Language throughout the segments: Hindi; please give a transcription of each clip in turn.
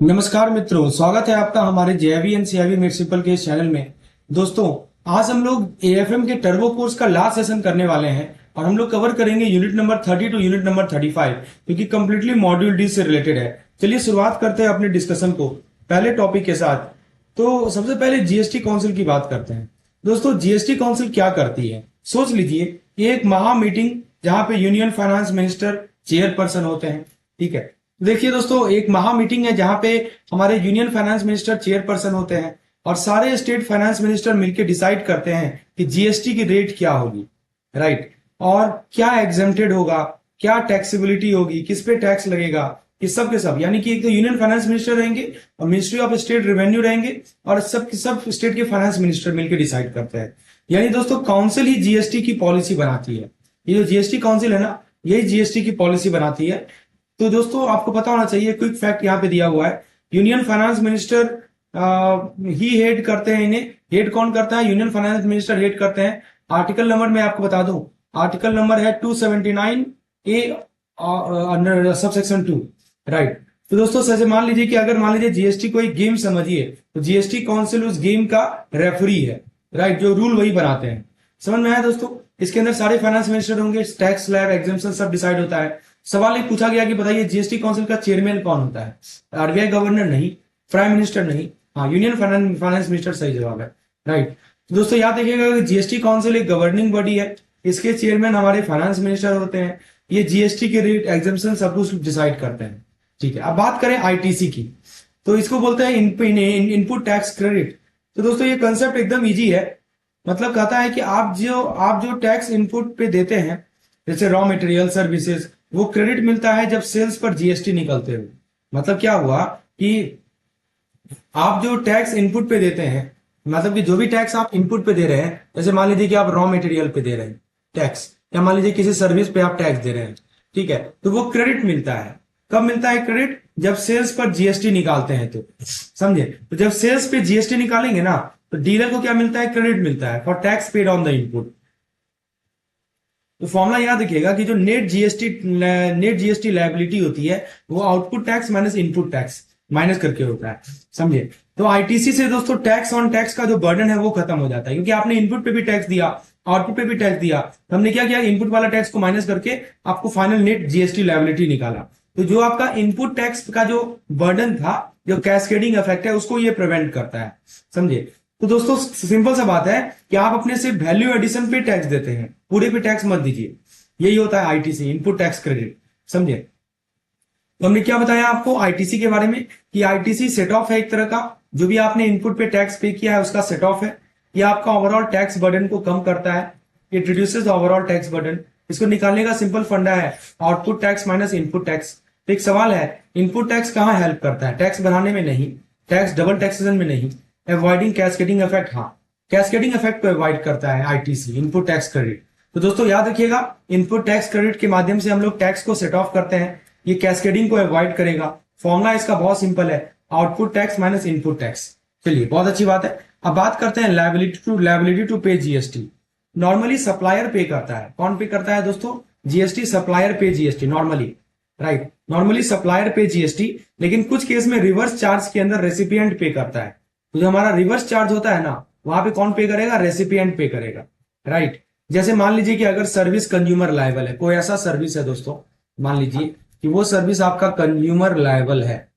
नमस्कार मित्रों, स्वागत है आपका हमारे जेआईबी एंड सीआईबी म्युनिसिपल के इस चैनल में। दोस्तों, आज हम लोग एएफएम के टर्बो कोर्स का लास्ट सेशन करने वाले हैं और हम लोग कवर करेंगे unit number 30 to unit number 35, क्योंकि कंप्लीटली मॉड्यूल डी से रिलेटेड है। चलिए शुरुआत करते हैं अपने डिस्कशन को पहले टॉपिक के साथ। तो सबसे पहले जीएसटी काउंसिल की बात करते हैं। दोस्तों, जीएसटी काउंसिल क्या करती है? सोच लीजिए, ये एक महा मीटिंग जहां पे यूनियन फाइनेंस मिनिस्टर चेयरपर्सन होते हैं। ठीक है, देखिए दोस्तों, एक महा मीटिंग है जहां पे हमारे यूनियन फाइनेंस मिनिस्टर चेयरपर्सन होते हैं और सारे स्टेट फाइनेंस मिनिस्टर मिलकर डिसाइड करते हैं कि जीएसटी की रेट क्या होगी, राइट, और क्या एग्जेम्प्टेड होगा, क्या टैक्सेबिलिटी होगी, किस पे टैक्स लगेगा, ये सब के सब। यानी कि एक तो यूनियन फाइनेंस मिनिस्टर रहेंगे और मिनिस्ट्री ऑफ स्टेट रेवेन्यू रहेंगे और सब स्टेट के फाइनेंस मिनिस्टर मिलकर डिसाइड करते हैं। यानी दोस्तों, काउंसिल ही जीएसटी की पॉलिसी बनाती है। ये जो जीएसटी काउंसिल है ना, यही जीएसटी की पॉलिसी बनाती है। तो दोस्तों, आपको पता होना चाहिए, क्विक फैक्ट यहाँ पे दिया हुआ है, यूनियन फाइनेंस मिनिस्टर ही हेड करते हैं इन्हें। हेड कौन करता है? यूनियन फाइनेंस मिनिस्टर हेड करते हैं। आर्टिकल नंबर मैं आपको बता दूं, आर्टिकल नंबर है 279A अंडर सबसेक्शन 2, राइट। तो दोस्तों, जैसे मान लीजिए कि अगर मान लीजिए जीएसटी कोई गेम समझिए, तो जीएसटी काउंसिल उस गेम का रेफरी है, राइट, जो रूल वही बनाते हैं। समझ में आया दोस्तों? इसके अंदर सारे फाइनेंस मिनिस्टर होंगे, टैक्स स्लैब एग्जेम्पशन सब डिसाइड होता है। सवाल एक पूछा गया कि बताइए जीएसटी काउंसिल का चेयरमैन कौन होता है? आरबीआई गवर्नर नहीं, प्राइम मिनिस्टर नहीं, हाँ, यूनियन फाइनेंस मिनिस्टर सही जवाब है, राइट। तो दोस्तों, याद रखिएगा कि जीएसटी काउंसिल एक गवर्निंग बॉडी है, इसके चेयरमैन हमारे फाइनेंस मिनिस्टर होते हैं। ये जीएसटी के रेट एग्जेम्पशन सब कुछ डिसाइड करते हैं। ठीक है, अब बात करें आईटीसी की, तो इसको बोलते हैं इनपुट टैक्स क्रेडिट। तो दोस्तों, ये कंसेप्ट एकदम इजी है। मतलब कहता है कि आप जो टैक्स इनपुट पे देते हैं, जैसे रॉ मटेरियल, सर्विसेज, वो क्रेडिट मिलता है जब सेल्स पर जीएसटी निकलते हुए। मतलब क्या हुआ कि आप जो टैक्स इनपुट पे देते हैं, मतलब कि जो भी टैक्स आप इनपुट पे दे रहे हैं, जैसे मान लीजिए कि आप रॉ मटेरियल पे दे रहे हैं टैक्स, या मान लीजिए किसी सर्विस पे आप टैक्स दे रहे हैं, ठीक है, तो वो क्रेडिट मिलता है। कब मिलता है क्रेडिट? जब सेल्स पर जीएसटी निकालते हैं। तो समझे? तो जब सेल्स पे जीएसटी निकालेंगे ना, तो डीलर को क्या मिलता है? क्रेडिट मिलता है for tax paid on the input. तो फॉर्मूला याद रखिएगा कि जो नेट जीएसटी लायबिलिटी होती है, वो output tax minus input tax minus करके होता है। समझे? तो आईटीसी से दोस्तों टैक्स ऑन टैक्स का जो बर्डन है वो खत्म हो जाता है, क्योंकि आपने इनपुट पे भी टैक्स दिया, आउटपुट पे भी टैक्स दिया। तो हमने क्या किया? इनपुट वाला टैक्स को माइनस करके आपको फाइनल नेट जीएसटी लायबिलिटी निकाला। तो जो आपका इनपुट टैक्स का जो बर्डन था, जो कैस्केडिंग इफेक्ट है, उसको ये प्रिवेंट करता है। समझे? तो दोस्तों, सिंपल सा बात है कि आप अपने से वैल्यू एडिशन पे टैक्स देते हैं, पूरे पे टैक्स मत दीजिए। यही होता है आईटीसी, इनपुट टैक्स क्रेडिट। समझे? तो हमने क्या बताया आपको आईटीसी के बारे में कि आईटीसी सेट ऑफ है एक तरह का। जो भी आपने इनपुट पे टैक्स पे किया है उसका सेट ऑफ है। ये आपका ओवरऑल टैक्स बर्डन को कम करता है। It reduces the overall tax burden. इसको निकालने का सिंपल फंडा है output tax minus input tax. तो एक सवाल है, इनपुट टैक्स कहां हेल्प करता है? टैक्स बढ़ाने में नहीं, टैक्स डबल टैक्सेशन में नहीं, अवॉइडिंग कैस्केडिंग इफेक्ट, हाँ, कैस्केडिंग इफेक्ट को अवॉइड करता है आईटीसी, इनपुट टैक्स क्रेडिट। तो दोस्तों याद रखिएगा, इनपुट टैक्स क्रेडिट के माध्यम से हम लोग टैक्स को सेट ऑफ करते हैं। ये कैस्केडिंग को अवॉइड करेगा। फॉर्मूला इसका बहुत सिंपल है, output tax minus input tax. चलिए, बहुत अच्छी बात है। अब बात करते हैं लायबिलिटी टू पे जीएसटी। नॉर्मली सप्लायर पे करता है। कौन पे करता है दोस्तों? जीएसटी सप्लायर पे GST normally, right, normally supplier पे जीएसटी। लेकिन कुछ केस में रिवर्स चार्ज के अंदर रेसिपिएंट पे करता है। तो जो हमारा रिवर्स चार्ज होता है ना, वहां पे कौन पे करेगा? रेसिपिएंट पे करेगा, राइट। जैसे मान लीजिए कि अगर सर्विस कंज्यूमर लायबल है, कोई ऐसा सर्विस है दोस्तों, मान लीजिए कि वो सर्विस आपका कंज्यूमर लायबल है।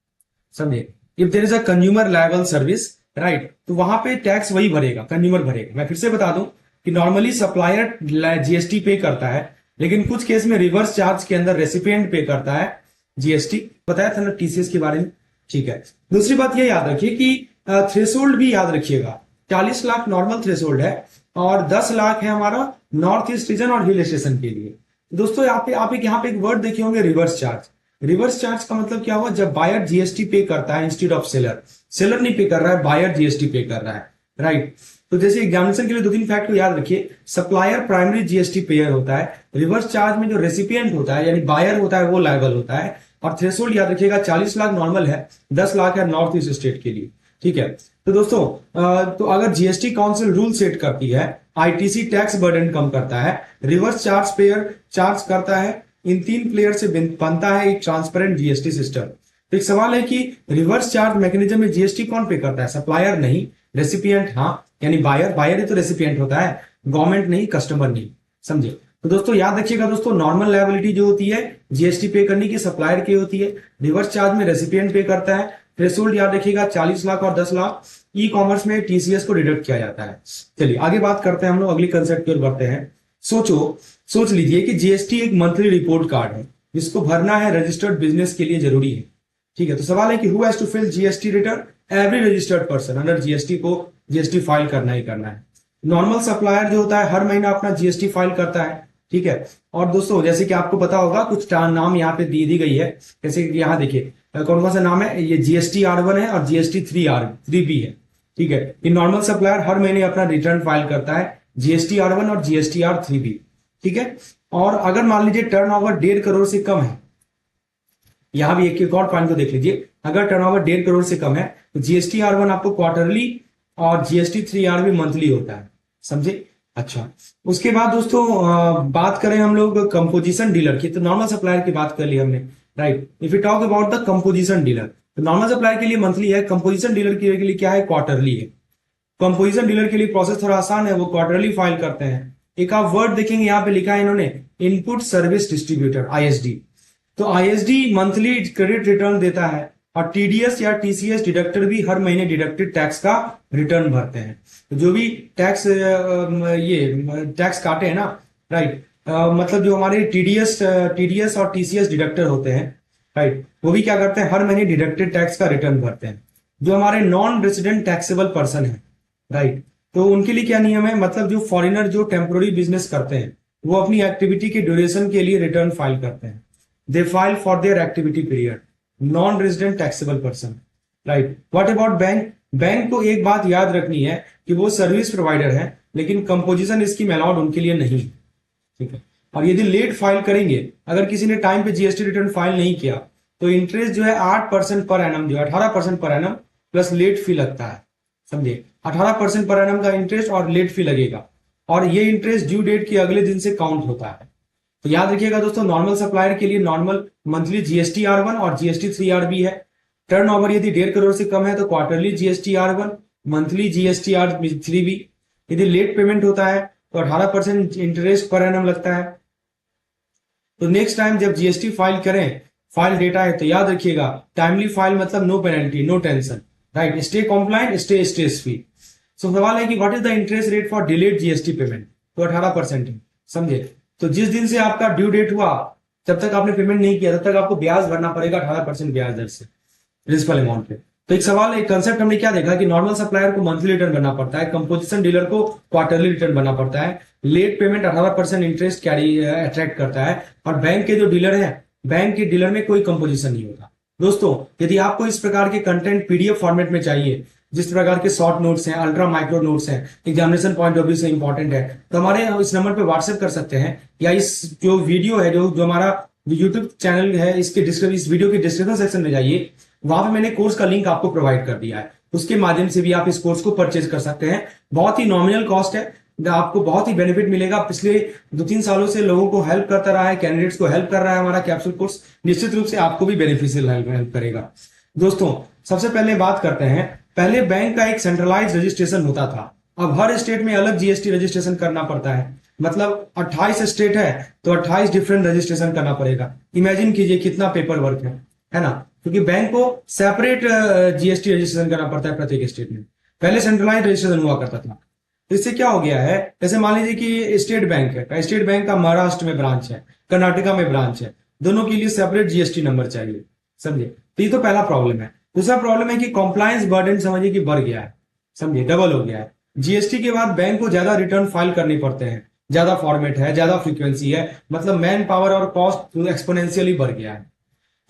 समझे? If there is a consumer liable service, right, तो वहां पे टैक्स वही भरेगा, कंज्यूमर भरेगा। मैं फिर से बता दूं कि नॉर्मली सप्लायर जीएसटी पे करता है, लेकिन कुछ केस में रिवर्स चार्ज के अंदर रेसिपिएंट पे करता है जीएसटी। बताया था ना टीसीएस के बारे में, ठीक है। दूसरी बात ये याद रखिए कि थ्रेशोल्ड भी याद रखिएगा। 40 लाख नॉर्मल थ्रेशोल्ड है और 10 लाख है हमारा नॉर्थ ईस्ट रीजन और हिल स्टेशन के लिए। दोस्तों, आप एक यहाँ पे एक वर्ड देखे होंगे, रिवर्स चार्ज। रिवर्स चार्ज का मतलब क्या हुआ? जब बायर जीएसटी पे करता है इंस्टेड ऑफ सेलर। सेलर नहीं पे कर रहा है, बायर जीएसटी पे कर रहा है, राइट। तो जैसे एग्जामिनेशन के लिए 2-3 फैक्ट को याद रखिए। सप्लायर प्राइमरी जीएसटी पेयर होता है। रिवर्स चार्ज में जो रेसिपिएंट होता है यानी बायर होता है वो लायबल होता है। और थ्रेशोल्ड याद रखिएगा, 40 लाख नॉर्मल है, 10 लाख है नॉर्थ ईस्ट स्टेट के लिए, ठीक है। तो दोस्तों, तो अगर जीएसटी काउंसिल रूल सेट करती है, आईटीसी टैक्स बर्डन कम करता है, रिवर्स चार्ज पेयर चार्ज करता है, इन तीन प्लेयर से बनता है एक ट्रांसपेरेंट जीएसटी सिस्टम। तो एक सवाल है कि रिवर्स चार्ज मैकेनिज्म में जीएसटी कौन पे करता है? सप्लायर नहीं, रेसिपिएंट हाँ, यानी बायर, बायर ही तो रेसिपिएंट होता है, गवर्नमेंट नहीं, कस्टमर नहीं, समझे। तो दोस्तों याद रखिएगा दोस्तों, नॉर्मल लायबिलिटी जो होती है जीएसटी पे करने की सप्लायर की होती है, रिवर्स चार्ज में रेसिपिएंट पे करता है, थ्रेशोल्ड याद रखिएगा 40 लाख और 10 लाख, ई कॉमर्स में टीसीएस को डिडक्ट किया जाता है। चलिए आगे बात करते हैं हम लोग, अगली कंसेप्ट की ओर बढ़ते हैं। सोच लीजिए कि जीएसटी एक मंथली रिपोर्ट कार्ड है जिसको भरना है रजिस्टर्ड बिजनेस के लिए जरूरी है, ठीक है। तो सवाल है कि who has to fill GST return? Every registered person under GST को जीएसटी फाइल करना ही करना है। नॉर्मल सप्लायर जो होता है हर महीना अपना जीएसटी फाइल करता है, ठीक है। और दोस्तों जैसे कि आपको पता होगा कुछ नाम यहाँ पे दी गई है, जैसे कि यहाँ देखिए कौन कौन सा नाम है, ये जीएसटी R1 है और जीएसटी 3B है, ठीक है। ये नॉर्मल सप्लायर हर महीने अपना रिटर्न फाइल करता है, जीएसटी R1 और जीएसटी R3B, ठीक है। और अगर मान लीजिए टर्नओवर 1.5 करोड़ से कम है, यहां भी एक और पॉइंट को देख लीजिए, अगर टर्नओवर 1.5 करोड़ से कम है तो जीएसटी R1 आपको क्वार्टरली और जीएसटी 3RB मंथली होता है, समझे। अच्छा, उसके बाद दोस्तों बात करें हम लोग कंपोजिशन डीलर की, तो नॉर्मल सप्लायर की बात कर ली हमने, right. If you talk about the composition dealer, तो नॉर्मल सप्लायर के लिए मंथली है, कंपोजिशन डीलर के लिए क्या है, क्वार्टरली है। कंपोजिशन डीलर के लिए प्रोसेस थोड़ा आसान है, वो क्वार्टरली फाइल करते हैं। एक आप वर्ड देखेंगे यहाँ पे लिखा है इन्होंने इनपुट सर्विस डिस्ट्रीब्यूटर, ISD। तो ISD मंथली क्रेडिट रिटर्न देता है और TDS या TCS डिडक्टर भी हर महीने डिडक्टेड टैक्स का रिटर्न भरते हैं। तो जो भी टैक्स ये टैक्स काटे हैं ना, राइट, मतलब जो हमारे TDS और TCS डिडक्टर होते हैं, राइट, वो भी क्या करते हैं, हर महीने डिडक्टेड टैक्स का रिटर्न भरते हैं। जो हमारे नॉन रेसिडेंट टैक्सेबल पर्सन है, राइट, तो उनके लिए क्या नियम है, मतलब जो फॉरेनर जो टेम्पोररी बिजनेस करते हैं वो अपनी एक्टिविटी के ड्यूरेशन के लिए रिटर्न फाइल करते हैं, they file for their activity period, non resident taxable person, right. What about bank? Bank को एक बात याद रखनी है कि वो सर्विस प्रोवाइडर है, लेकिन कंपोजिशन स्कीम अलाउड उनके लिए नहीं, ठीक है। और यदि लेट फाइल करेंगे, अगर किसी ने टाइम पे जीएसटी रिटर्न फाइल नहीं किया, तो इंटरेस्ट जो है 8% पर एनम, जो 18% per annum plus late fee लगता है, समझे। 18% पर एनम का इंटरेस्ट और लेट फी लगेगा, और ये इंटरेस्ट ड्यू डेट के अगले दिन से काउंट होता है। तो याद रखिएगा दोस्तों, नॉर्मल सप्लायर के लिए नॉर्मल मंथली जीएसटी R1 और जीएसटी 3RB है। टर्नओवर यदि 1.5 करोड़ से कम है तो quarterly GST R1, monthly GST R3B। यदि लेट पेमेंट होता है तो 18% इंटरेस्ट पर एनम लगता है। तो नेक्स्ट टाइम जब जीएसटी फाइल करें, फाइल डेटा है, तो याद रखिएगा टाइमली फाइल मतलब no penalty, no tension, right, stay compliant, stay stress free. So सवाल है कि what is the interest rate for delayed GST payment? तो 18% है, समझे। तो जिस दिन से आपका ड्यू डेट हुआ जब तक आपने पेमेंट नहीं किया तब तक आपको ब्याज भरना पड़ेगा 18% ब्याज दर से प्रिंसिपल अमाउंट पे। तो एक सवाल, एक कंसेप्ट हमने क्या देखा कि नॉर्मल सप्लायर को मंथली रिटर्न भरना पड़ता है, कंपोजिशन डीलर को क्वार्टरली रिटर्न भरना पड़ता है, late payment 18% interest carry attract करता है, और बैंक के जो डीलर है, बैंक के डीलर में कोई कंपोजिशन नहीं होता। दोस्तों यदि आपको इस प्रकार के कंटेंट पीडीएफ फॉर्मेट में चाहिए, जिस प्रकार के शॉर्ट नोट्स हैं, अल्ट्रा माइक्रो नोट्स हैं, एग्जामिनेशन पॉइंट ऑफ व्यू से इंपॉर्टेंट है, तो हमारे इस नंबर पे व्हाट्सएप कर सकते हैं, या इस जो वीडियो है, जो हमारा यूट्यूब चैनल है, इसके इस वीडियो के डिस्क्रिप्शन सेक्शन में जाइए, वहां पे मैंने कोर्स का लिंक आपको प्रोवाइड कर दिया है। उसके माध्यम से भी आप इस कोर्स को परचेज कर सकते हैं। बहुत ही नॉमिनल कॉस्ट है, आपको बहुत ही बेनिफिट मिलेगा। पिछले 2-3 सालों से लोगों को हेल्प करता रहा है, कैंडिडेट्स को हेल्प कर रहा है हमारा कैप्सूल कोर्स, निश्चित रूप से आपको भी बेनिफिशियल हेल्प करेगा। दोस्तों सबसे पहले बात करते हैं, पहले बैंक का एक सेंट्रलाइज रजिस्ट्रेशन होता था, अब हर स्टेट में अलग जीएसटी रजिस्ट्रेशन करना पड़ता है। मतलब 28 स्टेट है तो 28 डिफरेंट रजिस्ट्रेशन करना पड़ेगा। इमेजिन कीजिए कितना पेपर वर्क है ना, क्योंकि बैंक को सेपरेट जीएसटी रजिस्ट्रेशन करना पड़ता है प्रत्येक स्टेट में। पहले सेंट्रलाइज रजिस्ट्रेशन हुआ करता था। इससे क्या हो गया है, जैसे मान लीजिए कि स्टेट बैंक है, स्टेट बैंक का महाराष्ट्र में ब्रांच है, कर्नाटका में ब्रांच है, दोनों के लिए सेपरेट जीएसटी नंबर चाहिए, समझे। तो ये तो पहला प्रॉब्लम है। दूसरा प्रॉब्लम है कि कॉम्प्लायंस बर्डन समझिए कि बढ़ गया है, समझे, डबल हो गया है। जीएसटी के बाद बैंक को ज्यादा रिटर्न फाइल करने पड़ते हैं, ज्यादा फॉर्मेट है, ज्यादा फ्रीक्वेंसी है, मतलब मैन पावर और कॉस्ट एक्सपोनेंशियली बढ़ गया है।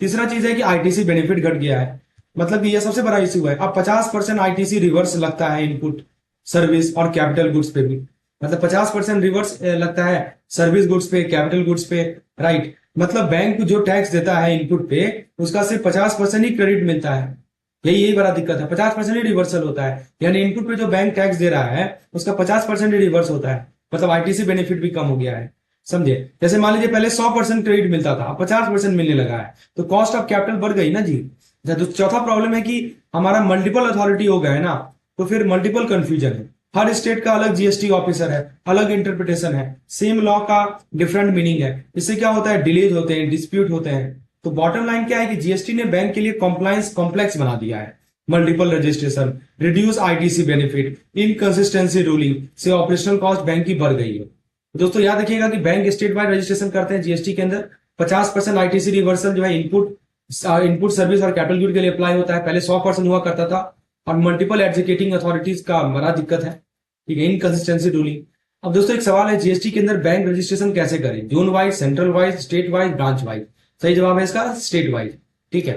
तीसरा चीज है कि आईटीसी बेनिफिट घट गया है, मतलब ये सबसे बड़ा इश्यू है। अब 50% आईटीसी रिवर्स लगता है इनपुट सर्विस और कैपिटल गुड्स पे भी, मतलब 50% रिवर्स लगता है सर्विस गुड्स पे, कैपिटल गुड्स पे, राइट। मतलब बैंक जो टैक्स देता है इनपुट पे, उसका सिर्फ 50% ही क्रेडिट मिलता है। यही बड़ा दिक्कत है, 50% ही रिवर्सल होता है, यानी इनपुट पे जो बैंक टैक्स दे रहा है उसका 50% ही रिवर्स होता है। मतलब आईटीसी बेनिफिट भी कम हो गया है, समझे। जैसे मान लीजिए पहले 100% क्रेडिट मिलता था, अब 50% मिलने लगा है, तो कॉस्ट ऑफ कैपिटल बढ़ गई ना जी। चौथा प्रॉब्लम है कि हमारा मल्टीपल अथॉरिटी हो गया है ना, तो फिर मल्टीपल कंफ्यूजन है। हर स्टेट का अलग जीएसटी ऑफिसर है, अलग इंटरप्रिटेशन है, सेम लॉ का डिफरेंट मीनिंग है। इससे क्या होता है, डिलेज होते हैं, डिस्प्यूट होते हैं। तो बॉटम लाइन क्या है कि जीएसटी ने बैंक के लिए कॉम्प्लायंस कॉम्प्लेक्स बना दिया है। Multiple registration, reduce ITC benefit, inconsistency ruling से ऑपरेशनल कॉस्ट बैंक की बढ़ गई है। दोस्तों याद रखिएगा कि बैंक स्टेट वाइड रजिस्ट्रेशन करते हैं जीएसटी के अंदर। 50% आईटीसी रिवर्सल जो है इनपुट सर्विस और कैपिटल गुड के लिए अप्लाई होता है। पहले 100% हुआ करता था। और मल्टीपल एडजुकेटिंग अथॉरिटीज का बड़ा दिक्कत है, ठीक है, इनकंसिस्टेंसी रूलिंग। अब दोस्तों एक सवाल है, जीएसटी के अंदर बैंक रजिस्ट्रेशन कैसे करें? Zone wise, central wise, state wise, branch wise? सही जवाब है इसका स्टेट वाइज, ठीक है।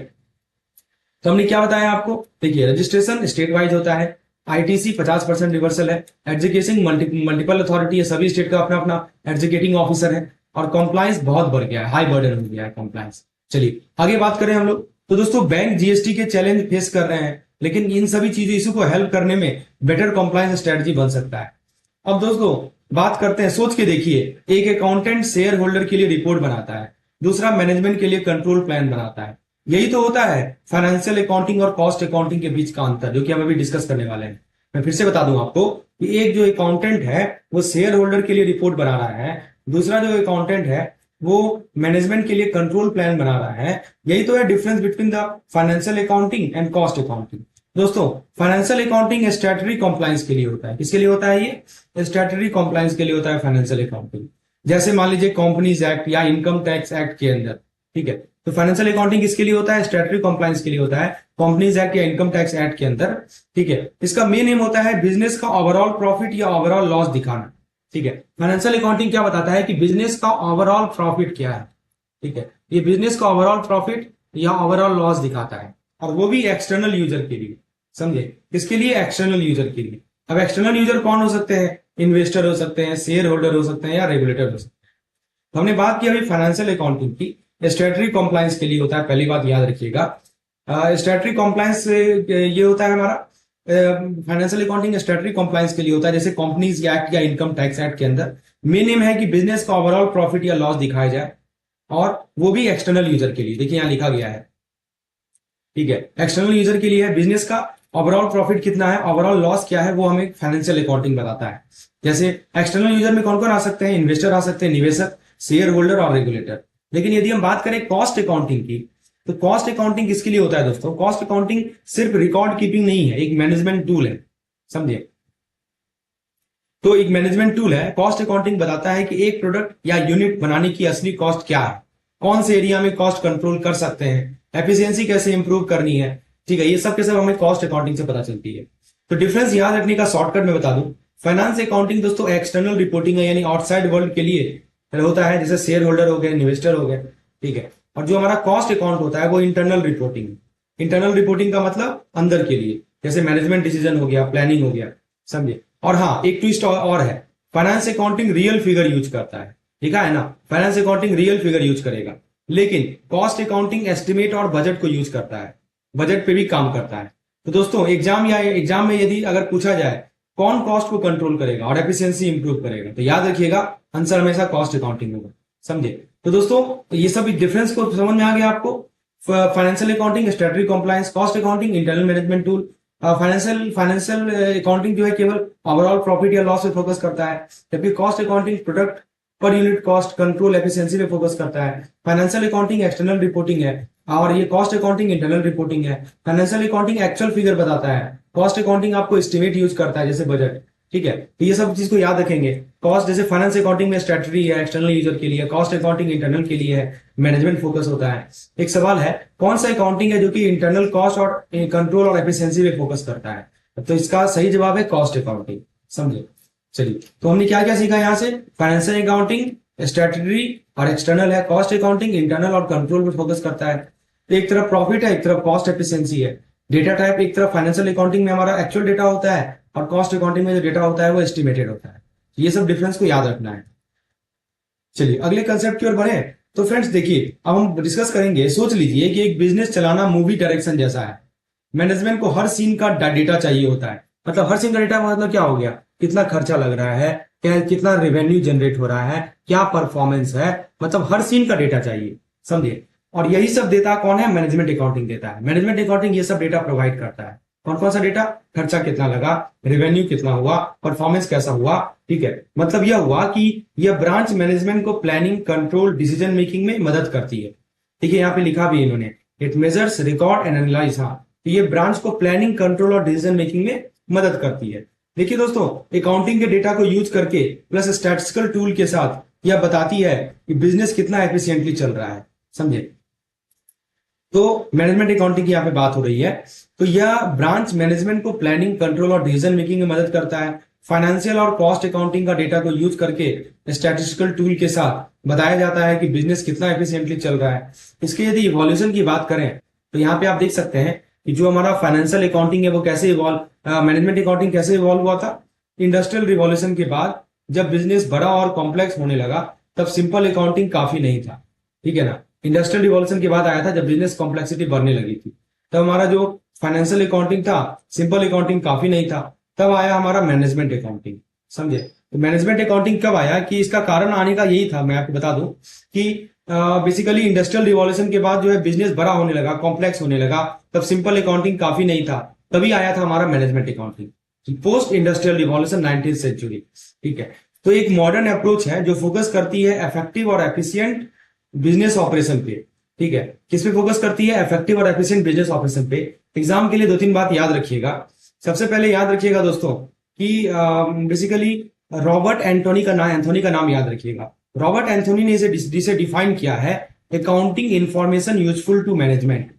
तो हमने क्या बताया आपको, देखिए रजिस्ट्रेशन स्टेट वाइज होता है, आईटीसी 50% रिवर्सल है, एडजुकेशन मल्टीपल अथॉरिटी है, सभी स्टेट का अपना अपना एडजुकेटिंग ऑफिसर है, और कॉम्प्लायंस बहुत बढ़ गया है, हाई बर्डन हो गया है कॉम्प्लायंस। चलिए आगे बात करें हम लोग। तो दोस्तों बैंक जीएसटी के चैलेंज फेस कर रहे हैं, लेकिन इन सभी चीजों इशू को हेल्प करने में बेटर कॉम्प्लायंस स्ट्रेटजी बन सकता है। अब दोस्तों बात करते हैं, सोच के देखिए, एक अकाउंटेंट शेयर होल्डर के लिए रिपोर्ट बनाता है, दूसरा मैनेजमेंट के लिए कंट्रोल प्लान बनाता है। यही तो होता है फाइनेंशियल अकाउंटिंग और कॉस्ट अकाउंटिंग के बीच का अंतर, जो कि हम अभी डिस्कस करने वाले हैं। मैं फिर से बता दूं आपको कि एक जो अकाउंटेंट है वो शेयर होल्डर के लिए रिपोर्ट बना रहा है, दूसरा जो अकाउंटेंट है वो मैनेजमेंट के लिए कंट्रोल प्लान बना रहा है। यही तो है difference between the financial accounting and cost accounting. दोस्तों फाइनेंशियल अकाउंटिंग स्टैट्यूटरी कॉम्प्लायंस के लिए होता है। किसके लिए होता है? ये स्टैट्यूटरी कॉम्प्लायंस के लिए होता है फाइनेंशियल अकाउंटिंग। जैसे मान लीजिए कंपनीज एक्ट या इनकम टैक्स एक्ट के अंदर, ठीक है। तो फाइनेंशियल अकाउंटिंग किसके लिए होता है? स्टैट्यूटरी कॉम्प्लायंस के लिए होता है, कंपनीज एक्ट या इनकम टैक्स एक्ट के अंदर, ठीक है। इसका मेन एम होता है बिजनेस का ओवरऑल प्रॉफिट या ओवरऑल लॉस दिखाना, ठीक है। फाइनेंशियल अकाउंटिंग क्या बताता है कि बिजनेस का ओवरऑल प्रॉफिट क्या है, ठीक है। ये बिजनेस का ओवरऑल प्रॉफिट या ओवरऑल लॉस दिखाता है, और वो भी एक्सटर्नल यूजर के लिए, समझे? किसके लिए? एक्सटर्नल यूजर के लिए। अब एक्सटर्नल यूजर कौन हो सकते हैं? इन्वेस्टर हो सकते हैं, शेयर होल्डर हो सकते हैं, या रेगुलेटर हो सकते हैं। तो हमने बात की अभी फाइनेंशियल अकाउंटिंग की, स्टैट्यूटरी कॉम्प्लायंस के लिए होता है। पहली बात याद रखिएगा, स्टैट्यूटरी कॉम्प्लायंस ये होता है हमारा फाइनेंशियल अकाउंटिंग स्टैट्यूटरी कॉम्प्लायंस के लिए होता है। जैसे कंपनीज एक्ट या इनकम टैक्स एक्ट के अंदर मेन एम है कि बिजनेस का ओवरऑल प्रॉफिट या लॉस दिखाया जाए, और वो भी एक्सटर्नल यूजर के लिए। देखिए यहां लिखा गया है, ठीक है, एक्सटर्नल यूजर के लिए है। बिजनेस का ओवरऑल प्रॉफिट कितना है, ओवरऑल लॉस क्या है, वो हमें फाइनेंशियल अकाउंटिंग बताता है। जैसे एक्सटर्नल यूजर में कौन कौन आ सकते हैं? इन्वेस्टर आ सकते हैं, निवेशक, शेयर होल्डर और रेगुलेटर। लेकिन यदि हम बात करें कॉस्ट अकाउंटिंग की, तो कॉस्ट अकाउंटिंग किसके लिए होता है दोस्तों? कॉस्ट अकाउंटिंग सिर्फ रिकॉर्ड कीपिंग नहीं है, एक मैनेजमेंट टूल है, समझे? तो एक मैनेजमेंट टूल है। कॉस्ट अकाउंटिंग बताता है कि एक प्रोडक्ट या यूनिट बनाने की असली कॉस्ट क्या है, कौन से एरिया में कॉस्ट कंट्रोल कर सकते हैं, एफिशिएंसी कैसे इंप्रूव करनी है, ठीक है। ये सब के सब हमें कॉस्ट अकाउंटिंग से पता चलती है। तो डिफरेंस याद रखने का शॉर्टकट में बता दूं, फाइनेंस अकाउंटिंग दोस्तों एक्सटर्नल रिपोर्टिंग है, यानी आउटसाइड वर्ल्ड के लिए होता है, जैसे शेयर होल्डर हो गए, इन्वेस्टर हो गए, ठीक है। और जो हमारा कॉस्ट अकाउंट होता है वो इंटरनल रिपोर्टिंग। इंटरनल रिपोर्टिंग का मतलब अंदर के लिए, जैसे मैनेजमेंट डिसीजन हो गया, प्लानिंग हो गया, समझे? और हाँ, एक ट्विस्ट और है, finance accounting real figure use करता है, ठीक है ना। Finance accounting real figure use करेगा, लेकिन कॉस्ट अकाउंटिंग एस्टिमेट और बजट को यूज करता है, बजट पे भी काम करता है। तो दोस्तों एग्जाम में यदि अगर पूछा जाए कौन कॉस्ट को कंट्रोल करेगा और एफिशिएंसी इंप्रूव करेगा, तो याद रखिएगा आंसर हमेशा कॉस्ट अकाउंटिंग होगा, समझे? तो दोस्तों ये सब डिफरेंस को समझ में आ गया आपको। Financial accounting statutory compliance, cost accounting internal management tool. Financial accounting जो है केवल ओवरऑल प्रॉफिट या लॉस पे फोकस करता है, जबकि cost accounting product per unit cost, control, efficiency पे फोकस करता है। फाइनेंशियल अकाउंटिंग एक्सटर्नल रिपोर्टिंग है, और ये कॉस्ट अकाउंटिंग इंटरनल रिपोर्टिंग है। फाइनेंशियल अकाउंटिंग एक्चुअल फिगर बताता है, कॉस्ट अकाउंटिंग आपको एस्टिमेट यूज करता है, जैसे बजट, ठीक है। तो ये सब चीज को याद रखेंगे। कॉस्ट जैसे फाइनेंस अकाउंटिंग में स्ट्रेटजी है, एक्सटर्नल यूजर के लिए, कॉस्ट अकाउंटिंग इंटरनल के लिए है, मैनेजमेंट फोकस होता है। एक सवाल है, कौन सा अकाउंटिंग है जो कि इंटरनल कॉस्ट और कंट्रोल और एफिशिएंसी पे फोकस करता है? तो इसका सही जवाब है कॉस्ट अकाउंटिंग, समझे? चलिए, तो हमने क्या क्या सीखा यहाँ से? फाइनेंशियल अकाउंटिंग स्ट्रेटजी और एक्सटर्नल है, कॉस्ट अकाउंटिंग इंटरनल और कंट्रोल पे फोकस करता है। एक तरफ प्रॉफिट है, एक तरफ कॉस्ट एफिशिएंसी है। डेटा टाइप, एक तरफ फाइनेंशियल अकाउंटिंग में हमारा एक्चुअल डेटा होता है, और कॉस्ट अकाउंटिंग में जो डेटा होता है वो एस्टिमेटेड होता है। ये सब डिफरेंस को याद रखना है। चलिए अगले कंसेप्ट की ओर बढ़े। तो फ्रेंड्स देखिए, अब हम डिस्कस करेंगे, सोच लीजिए कि एक बिजनेस चलाना मूवी डायरेक्शन जैसा है। मैनेजमेंट को हर सीन का डेटा चाहिए होता है। मतलब हर सीन का डेटा मतलब क्या हो गया? कितना खर्चा लग रहा है, कितना रेवेन्यू जनरेट हो रहा है, क्या परफॉर्मेंस है, मतलब हर सीन का डेटा चाहिए, समझिए। और यही सब डेटा कौन है? मैनेजमेंट अकाउंटिंग देता है। मैनेजमेंट अकाउंटिंग ये सब डेटा प्रोवाइड करता है। कौन कौन सा डेटा? खर्चा कितना लगा, रेवेन्यू कितना हुआ, परफॉर्मेंस कैसा हुआ, ठीक है। मतलब यह हुआ कि यह ब्रांच मैनेजमेंट को प्लानिंग, कंट्रोल, डिसीजन मेकिंग में मदद करती है। देखिए यहाँ पे लिखा भी इन्होंने, it measures, record and analyse. हाँ, तो ये ब्रांच को प्लानिंग, कंट्रोल और डिसीजन मेकिंग में मदद करती है। देखिए दोस्तों, अकाउंटिंग के डेटा को यूज करके प्लस स्टैटिस्टिकल टूल के साथ यह बताती है कि बिजनेस कितना एफिशिएंटली चल रहा है। समझे? तो मैनेजमेंट अकाउंटिंग की यहाँ पे बात हो रही है। तो यह ब्रांच मैनेजमेंट को प्लानिंग, कंट्रोल और डिसीजन मेकिंग में मदद करता है। फाइनेंशियल और कॉस्ट अकाउंटिंग का डेटा को यूज करके स्टैटिस्टिकल टूल के साथ बताया जाता है कि बिजनेस कितना एफिशिएंटली चल रहा है। इसके यदि इवोल्यूशन की बात करें तो यहाँ पे आप देख सकते हैं कि जो हमारा फाइनेंशियल अकाउंटिंग है वो कैसे मैनेजमेंट अकाउंटिंग कैसे इवॉल्व हुआ था। इंडस्ट्रियल रिवॉल्यूशन के बाद जब बिजनेस बड़ा और कॉम्प्लेक्स होने लगा तब सिंपल अकाउंटिंग काफी नहीं था, ठीक है ना। इंडस्ट्रियल रिवॉल्यूशन के बाद आया था जब बिजनेस कॉम्प्लेक्सिटी बढ़ने लगी थी, तब हमारा जो फाइनेंशियल अकाउंटिंग था, सिंपल अकाउंटिंग काफी नहीं था, तब आया हमारा मैनेजमेंट अकाउंटिंग। समझे? तो मैनेजमेंट अकाउंटिंग कब आया कि इसका कारण आने का यही था, मैं आपको बता दूं कि बेसिकली इंडस्ट्रियल रिवॉल्यूशन के बाद जो है बिजनेस बड़ा होने लगा, कॉम्प्लेक्स होने लगा, तब सिंपल अकाउंटिंग काफी नहीं था, तभी आया था हमारा management accounting. Post industrial revolution 19th century, ठीक है। तो एक मॉडर्न अप्रोच है जो फोकस करती है इफेक्टिव और एफिशिएंट बिजनेस ऑपरेशन पे, ठीक है। किस पे फोकस करती है? इफेक्टिव और एफिशिएंट बिजनेस ऑपरेशन पे। एग्जाम के लिए 2-3 बात याद रखिएगा। सबसे पहले याद रखिएगा दोस्तों कि बेसिकली रॉबर्ट एंथोनी का नाम याद रखिएगा। रॉबर्ट एंथोनी ने इसे डिफाइन किया है, accounting information useful to management,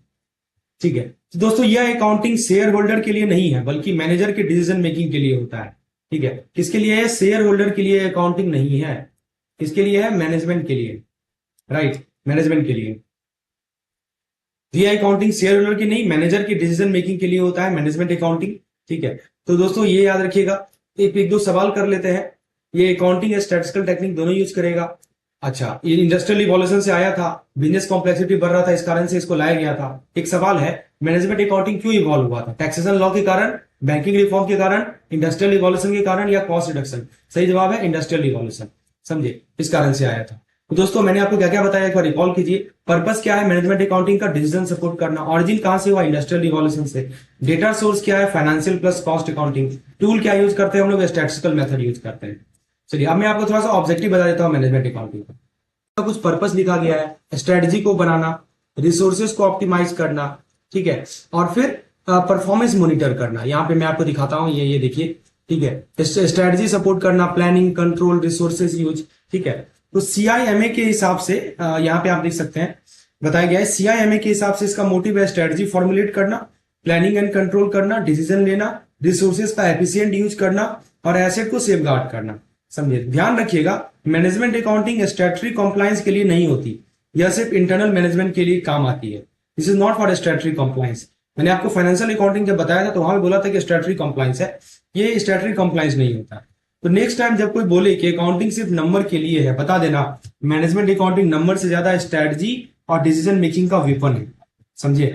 ठीक है। तो दोस्तों यह अकाउंटिंग शेयर होल्डर के लिए नहीं है बल्कि मैनेजर के डिसीजन मेकिंग के लिए होता है, ठीक है। किसके लिए है? शेयर होल्डर के लिए अकाउंटिंग नहीं है। किसके लिए है? मैनेजमेंट के लिए, राइट, मैनेजमेंट के लिए। यह अकाउंटिंग शेयर होल्डर की नहीं, मैनेजर की डिसीजन मेकिंग के लिए होता है मैनेजमेंट अकाउंटिंग, ठीक है। तो दोस्तों ये याद रखिएगा। एक दो सवाल कर लेते हैं। ये अकाउंटिंग या स्टैटिस्टिकल टेक्निक दोनों यूज करेगा। अच्छा, ये इंडस्ट्रियल रिवॉल्यूशन से आया था, बिजनेस कॉम्प्लेक्सिटी बढ़ रहा था, इस कारण से इसको लाया गया था। एक सवाल है, मैनेजमेंट अकाउंटिंग क्यों इवॉल्व हुआ था? टैक्सेशन लॉ के कारण, बैंकिंग रिफॉर्म के कारण, इंडस्ट्रियल रिवॉल्यूशन के कारण या कॉस्ट रिडक्शन? सही जवाब है इंडस्ट्रियल रिवॉल्यूशन। समझे? इस कारण से आया था। तो दोस्तों मैंने आपको क्या क्या बताया एक बार रिकॉल कीजिए। पर्पस क्या है मैनेजमेंट अकाउंटिंग का? डिसीजन सपोर्ट करना। ऑरिजिन कहां से हुआ? इंडस्ट्रियल रिवॉल्यूशन से। डेटा सोर्स क्या है? Financial plus cost accounting. Tool क्या यूज करते हैं हम लोग? स्टैटिस्टिकल मेथड यूज करते हैं। चलिए अब मैं आपको थोड़ा सा ऑब्जेक्टिव बता देता हूं मैनेजमेंट अकाउंटिंग का। तो कुछ पर्पस लिखा गया है, स्ट्रेटजी को बनाना, रिसोर्सेज को ऑप्टिमाइज करना, ठीक है, और फिर परफॉर्मेंस मॉनिटर करना। यहाँ पे मैं आपको दिखाता हूँ, ये देखिए, ठीक है। स्ट्रेटजी सपोर्ट करना, प्लानिंग, कंट्रोल, रिसोर्सेज यूज, ठीक है। तो सीआईएमए के हिसाब से यहाँ पे आप देख सकते हैं बताया गया है, सीआईएमए के हिसाब से इसका मोटिव है स्ट्रेटजी फॉर्मुलेट करना, प्लानिंग एंड कंट्रोल करना, डिसीजन लेना, रिसोर्सेज का एफिशिएंट यूज करना और एसेट को सेफगार्ड करना। समझिए, ध्यान रखिएगा, मैनेजमेंट अकाउंटिंग स्टैट्यूटरी कंप्लायंस के लिए नहीं होती, यह सिर्फ इंटरनल मैनेजमेंट के लिए काम आती है। This is not for statutory compliance. मैंने आपको फाइनेंशियल अकाउंटिंग जब बताया था तो वहां बोला था कि स्टैट्यूटरी कंप्लायंस है, ये स्टैट्यूटरी कंप्लायंस नहीं होता। तो नेक्स्ट टाइम जब कोई बोले कि अकाउंटिंग सिर्फ नंबर के लिए है, बता देना मैनेजमेंट अकाउंटिंग नंबर से ज्यादा स्ट्रेटजी और डिसीजन मेकिंग का वेपन है। समझिए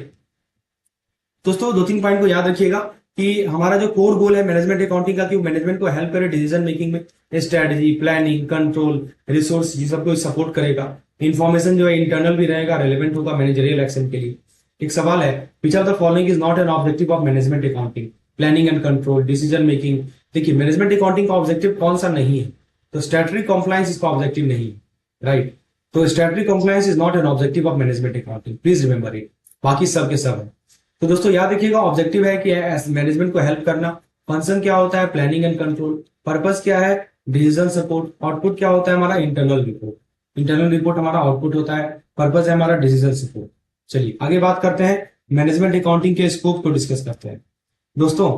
दोस्तों, 2-3 पॉइंट को याद रखिएगा कि हमारा जो कोर गोल है मैनेजमेंट अकाउंटिंग का कि वो मैनेजमेंट को हेल्प करे डिसीजन मेकिंग में, स्ट्रेटजी, प्लानिंग, कंट्रोल, रिसोर्स, ये सबको सपोर्ट करेगा। इन्फॉर्मेशन जो है इंटरनल भी रहेगा, रेलेवेंट होगा मैनेजरियल एक्शन के लिए। एक सवाल है, which of the following is not an objective of management accounting? Planning and control, decision making. देखिए मैनेजमेंट अकाउंटिंग का ऑब्जेक्टिव कौन सा नहीं है? तो स्टैट्यूटरी कंप्लायंस इसका ऑब्जेक्टिव नहीं है, राइट। तो statutory compliance is not an objective of management accounting, please remember it. बाकी सब के सब है। तो दोस्तों याद रखिएगा, ऑब्जेक्टिव है कि मैनेजमेंट को हेल्प करना, फंक्शन क्या होता है? प्लानिंग एंड कंट्रोल, पर्पस क्या है? डिसीजन सपोर्ट, आउटपुट क्या होता है हमारा? Internal report. इंटरनल रिपोर्ट हमारा आउटपुट होता है, पर्पस है हमारा डिसीजन सपोर्ट। चलिए आगे बात करते हैं, मैनेजमेंट अकाउंटिंग के स्कोप को डिस्कस करते हैं। दोस्तों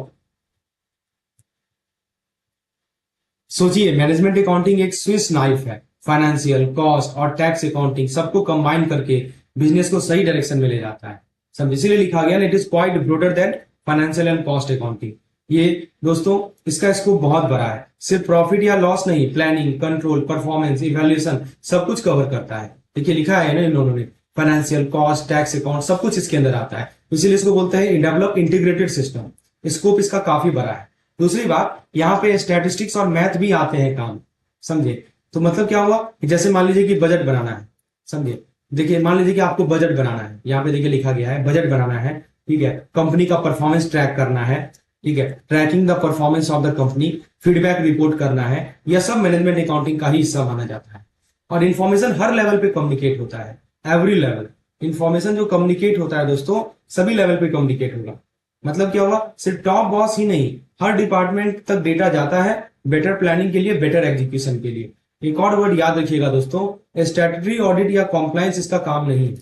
सोचिए, मैनेजमेंट अकाउंटिंग एक स्विस नाइफ है, फाइनेंशियल, कॉस्ट और टैक्स अकाउंटिंग सबको कंबाइन करके बिजनेस को सही डायरेक्शन में ले जाता है। सब इसीलिए लिखा गया, it is quite broader then financial and cost accounting. ये दोस्तों इसका स्कोप बहुत बड़ा है, सिर्फ प्रॉफिट या लॉस नहीं, प्लानिंग, कंट्रोल, परफॉर्मेंस, इवैल्यूएशन सब कुछ कवर करता है। देखिए लिखा है ना इन्होंने, फाइनेंशियल, कॉस्ट, टैक्स अकाउंट सब कुछ इसके अंदर आता है, इसीलिए इसको बोलते हैं डेवलप इंटीग्रेटेड सिस्टम। स्कोप इसका काफी बड़ा है। दूसरी बात, यहाँ पे स्टैटिस्टिक्स और मैथ भी आते हैं काम। समझे? तो मतलब क्या हुआ कि जैसे मान लीजिए कि बजट बनाना है, समझे, देखिए मान लीजिए कि आपको बजट बनाना है, यहाँ पे देखिए लिखा गया है बजट बनाना है, ठीक है, कंपनी का परफॉर्मेंस ट्रैक करना है, ठीक है, tracking the performance of the company, feedback report करना है, यह सब मैनेजमेंट अकाउंटिंग का ही हिस्सा माना जाता है। और इन्फॉर्मेशन हर लेवल पे कम्युनिकेट होता है, एवरी लेवल। इन्फॉर्मेशन जो कम्युनिकेट होता है दोस्तों, सभी लेवल पे कम्युनिकेट होगा। मतलब क्या होगा, सिर्फ टॉप बॉस ही नहीं, हर डिपार्टमेंट तक डेटा जाता है, बेटर प्लानिंग के लिए, बेटर एग्जीक्यूशन के लिए। एक और वर्ड याद रखिएगा दोस्तों, स्टैट्यूटरी ऑडिट या कॉम्प्लायंस इसका काम नहीं है,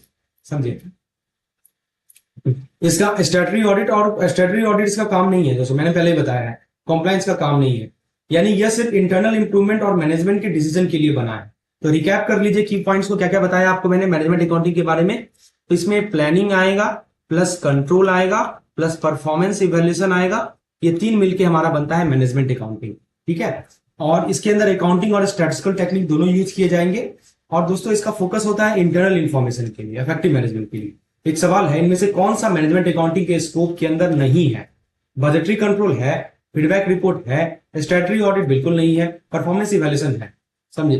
समझे। इसका स्टैट्यूटरी ऑडिट इसका काम नहीं है दोस्तों, मैंने पहले ही बताया है, कॉम्प्लायंस का काम नहीं है। यानी यह सिर्फ इंटरनल इंप्रूवमेंट और मैनेजमेंट के डिसीजन के लिए बना है। तो रिकैप कर लीजिए की पॉइंट्स को, क्या क्या बताया आपको मैंने मैनेजमेंट अकाउंटिंग के बारे में। तो इसमें प्लानिंग आएगा, प्लस कंट्रोल आएगा, प्लस परफॉर्मेंस इवेल्यूशन आएगा, ये तीन मिलके हमारा बनता है मैनेजमेंट अकाउंटिंग, ठीक है। और इसके अंदर अकाउंटिंग और स्टैटिस्टिकल टेक्निक दोनों यूज किए जाएंगे। और दोस्तों इसका फोकस होता है इंटरनल इन्फॉर्मेशन के लिए, इफेक्टिव मैनेजमेंट के लिए। एक सवाल है, इनमें से कौन सा मैनेजमेंट अकाउंटिंग के स्कोप के अंदर नहीं है? बजटरी कंट्रोल है, फीडबैक रिपोर्ट है, स्टैट्यूटरी ऑडिट बिल्कुल नहीं है, परफॉर्मेंस इवैल्यूएशन है, समझे।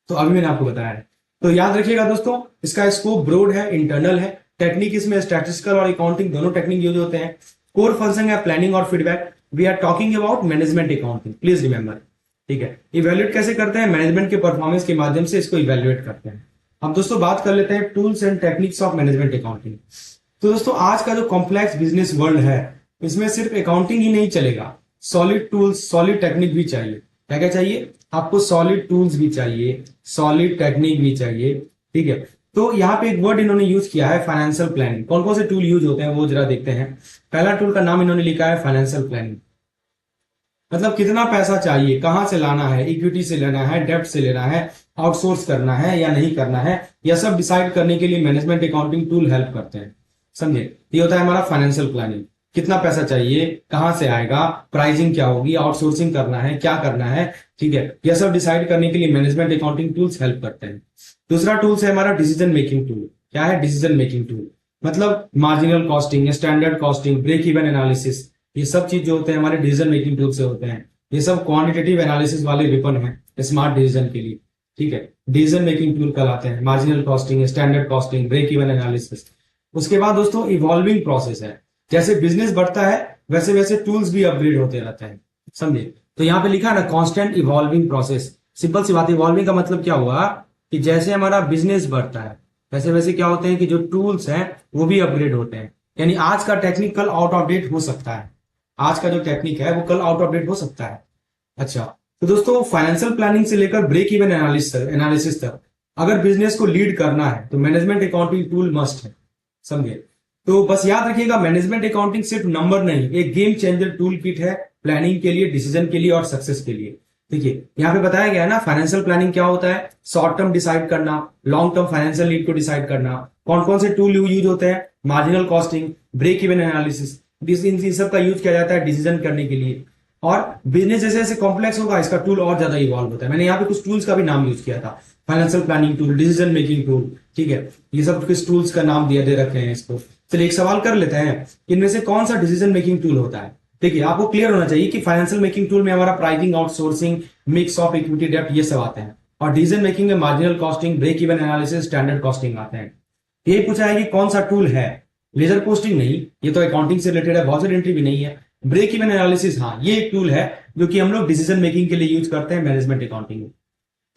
तो अभी मैंने आपको बताया है। तो याद रखिएगा दोस्तों, इसका स्कोप ब्रॉड है, इंटरनल है, टेक्निक इसमें स्टैटिस्टिकल और अकाउंटिंग दोनों टेक्निक यूज होते हैं। कोर फंक्शन है प्लानिंग और feedback. We are talking about management accounting, please remember, ठीक है। इवेल्युएट कैसे करते हैं? मैनेजमेंट के परफॉर्मेंस के माध्यम से इसको इवेल्युएट करते हैं। अब दोस्तों बात कर लेते हैं tools and techniques of management accounting. तो दोस्तों आज का जो कॉम्प्लेक्स बिजनेस वर्ल्ड है, इसमें सिर्फ अकाउंटिंग ही नहीं चलेगा, सॉलिड टूल्स, सॉलिड टेक्निक भी चाहिए। क्या क्या चाहिए आपको? सॉलिड टूल्स भी चाहिए, सॉलिड टेक्निक भी चाहिए, ठीक है। तो यहाँ पे एक वर्ड इन्होंने यूज किया है, फाइनेंशियल प्लानिंग। कौन कौन से टूल यूज होते हैं वो जरा देखते हैं। पहला टूल का नाम इन्होंने लिखा है फाइनेंशियल प्लानिंग। मतलब कितना पैसा चाहिए, कहां से लाना है, इक्विटी से लेना है, डेब्ट से लेना है, आउटसोर्स करना है या नहीं करना है, यह सब डिसाइड करने के लिए मैनेजमेंट अकाउंटिंग टूल हेल्प करते हैं, समझे। ये होता है हमारा फाइनेंशियल प्लानिंग। कितना पैसा चाहिए, कहां से आएगा, प्राइसिंग क्या होगी, आउटसोर्सिंग करना है, क्या करना है, ठीक है, यह सब डिसाइड करने के लिए मैनेजमेंट अकाउंटिंग टूल्स हेल्प करते हैं। दूसरा टूल्स है हमारा डिसीजन मेकिंग टूल। क्या है डिसीजन मेकिंग टूल? मतलब marginal costing, standard costing, break even analysis, ये सब चीज जो होते हैं हमारे डिसीजन मेकिंग टूल से होते हैं। ये सब क्वांटिटेटिव एनालिसिस वाले वेपन है स्मार्ट डिसीजन के लिए, ठीक है। डिसीजन मेकिंग टूल कहलाते हैं marginal costing, standard costing, break even analysis. उसके बाद दोस्तों इवॉल्विंग प्रोसेस है, जैसे बिजनेस बढ़ता है वैसे वैसे टूल्स भी अपग्रेड होते रहते हैं, समझे। तो यहाँ पे लिखा है ना कांस्टेंट इवॉल्विंग प्रोसेस। सिंपल सी बात, इवॉल्विंग का मतलब क्या हुआ कि जैसे हमारा बिजनेस बढ़ता है वैसे वैसे क्या होते हैं कि जो टूल्स हैं वो भी अपग्रेड होते हैं। यानी आज का टेक्निक कल आउट ऑफ डेट हो सकता है, आज का जो टेक्निक है वो कल आउट ऑफ डेट हो सकता है। अच्छा, तो दोस्तों फाइनेंशियल प्लानिंग से लेकर ब्रेक इवन एनालिसिस तक अगर बिजनेस को लीड करना है तो मैनेजमेंट अकाउंटिंग टूल मस्ट है, समझे। तो बस याद रखिएगा मैनेजमेंट अकाउंटिंग सिर्फ नंबर नहीं, एक गेम चेंजर टूल किट है प्लानिंग के लिए, डिसीजन के लिए और सक्सेस के लिए। देखिए यहाँ पे बताया गया है ना, फाइनेंशियल प्लानिंग क्या होता है? शॉर्ट टर्म डिसाइड करना, लॉन्ग टर्म फाइनेंशियल नीड को डिसाइड करना। कौन कौन से टूल यूज होते हैं? Marginal costing, break even analysis, इन सब का यूज किया जाता है डिसीजन करने के लिए। और बिजनेस जैसे जैसे कॉम्प्लेक्स होगा इसका टूल और ज्यादा इवॉल्व होता है। मैंने यहाँ पे कुछ टूल्स का भी नाम यूज किया था, financial planning tool, decision making tool, ठीक है। ये सब किस टूल्स का नाम दे रखे हैं इसको। चलिए एक सवाल कर लेते हैं, इनमें से कौन सा डिसीजन मेकिंग टूल होता है? देखिए आपको क्लियर होना चाहिए कि फाइनेंशियल मेकिंग टूल में हमारा pricing, outsourcing, mix of equity, डेब्ट, ये सब आते हैं। और डिसीजन मेकिंग में marginal costing, break even analysis, standard costing आते हैं। ये पूछा है कि कौन सा टूल है? लेजर पोस्टिंग नहीं, ये तो अकाउंटिंग से रिलेटेड है, वॉचर एंट्री भी नहीं है। ब्रेक इवन एनालिसिस, हाँ ये एक टूल है जो कि हम लोग डिसीजन मेकिंग के लिए यूज करते हैं मैनेजमेंट अकाउंटिंग में।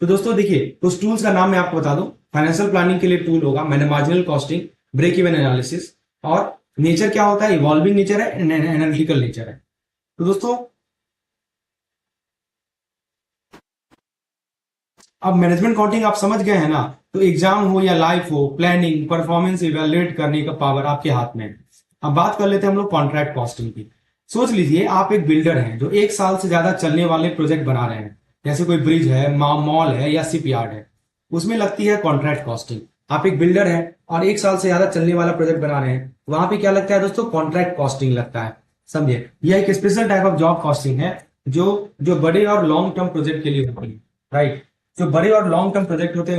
तो दोस्तों देखिए उस टूल्स का नाम मैं आपको बता दूं, फाइनेंशियल प्लानिंग के लिए टूल होगा मैंने marginal costing, break even analysis, और नेचर क्या होता है? इवॉल्विंग नेचर है, एनालिटिकल नेचर है। तो दोस्तों अब मैनेजमेंट अकाउंटिंग आप समझ गए हैं ना, तो एग्जाम हो या लाइफ हो, प्लानिंग, परफॉर्मेंस इवेल्युएट करने का पावर आपके हाथ में है। अब बात कर लेते हैं हम लोग कॉन्ट्रैक्ट कॉस्टिंग की। सोच लीजिए आप एक बिल्डर हैं जो एक साल से ज्यादा चलने वाले प्रोजेक्ट बना रहे हैं, जैसे कोई ब्रिज है, मॉल है या शिप यार्ड है, उसमें लगती है कॉन्ट्रैक्ट कॉस्टिंग। आप एक बिल्डर हैं और एक साल से ज्यादा चलने वाला प्रोजेक्ट बना रहे हैं, वहां पे क्या लगता है दोस्तों? कॉन्ट्रैक्ट कॉस्टिंग लगता है, समझिए। यह एक special type of job costing है जो जो बड़े और लॉन्ग टर्म प्रोजेक्ट के लिए होती है, राइट। जो बड़े और लॉन्ग टर्म प्रोजेक्ट होते हैं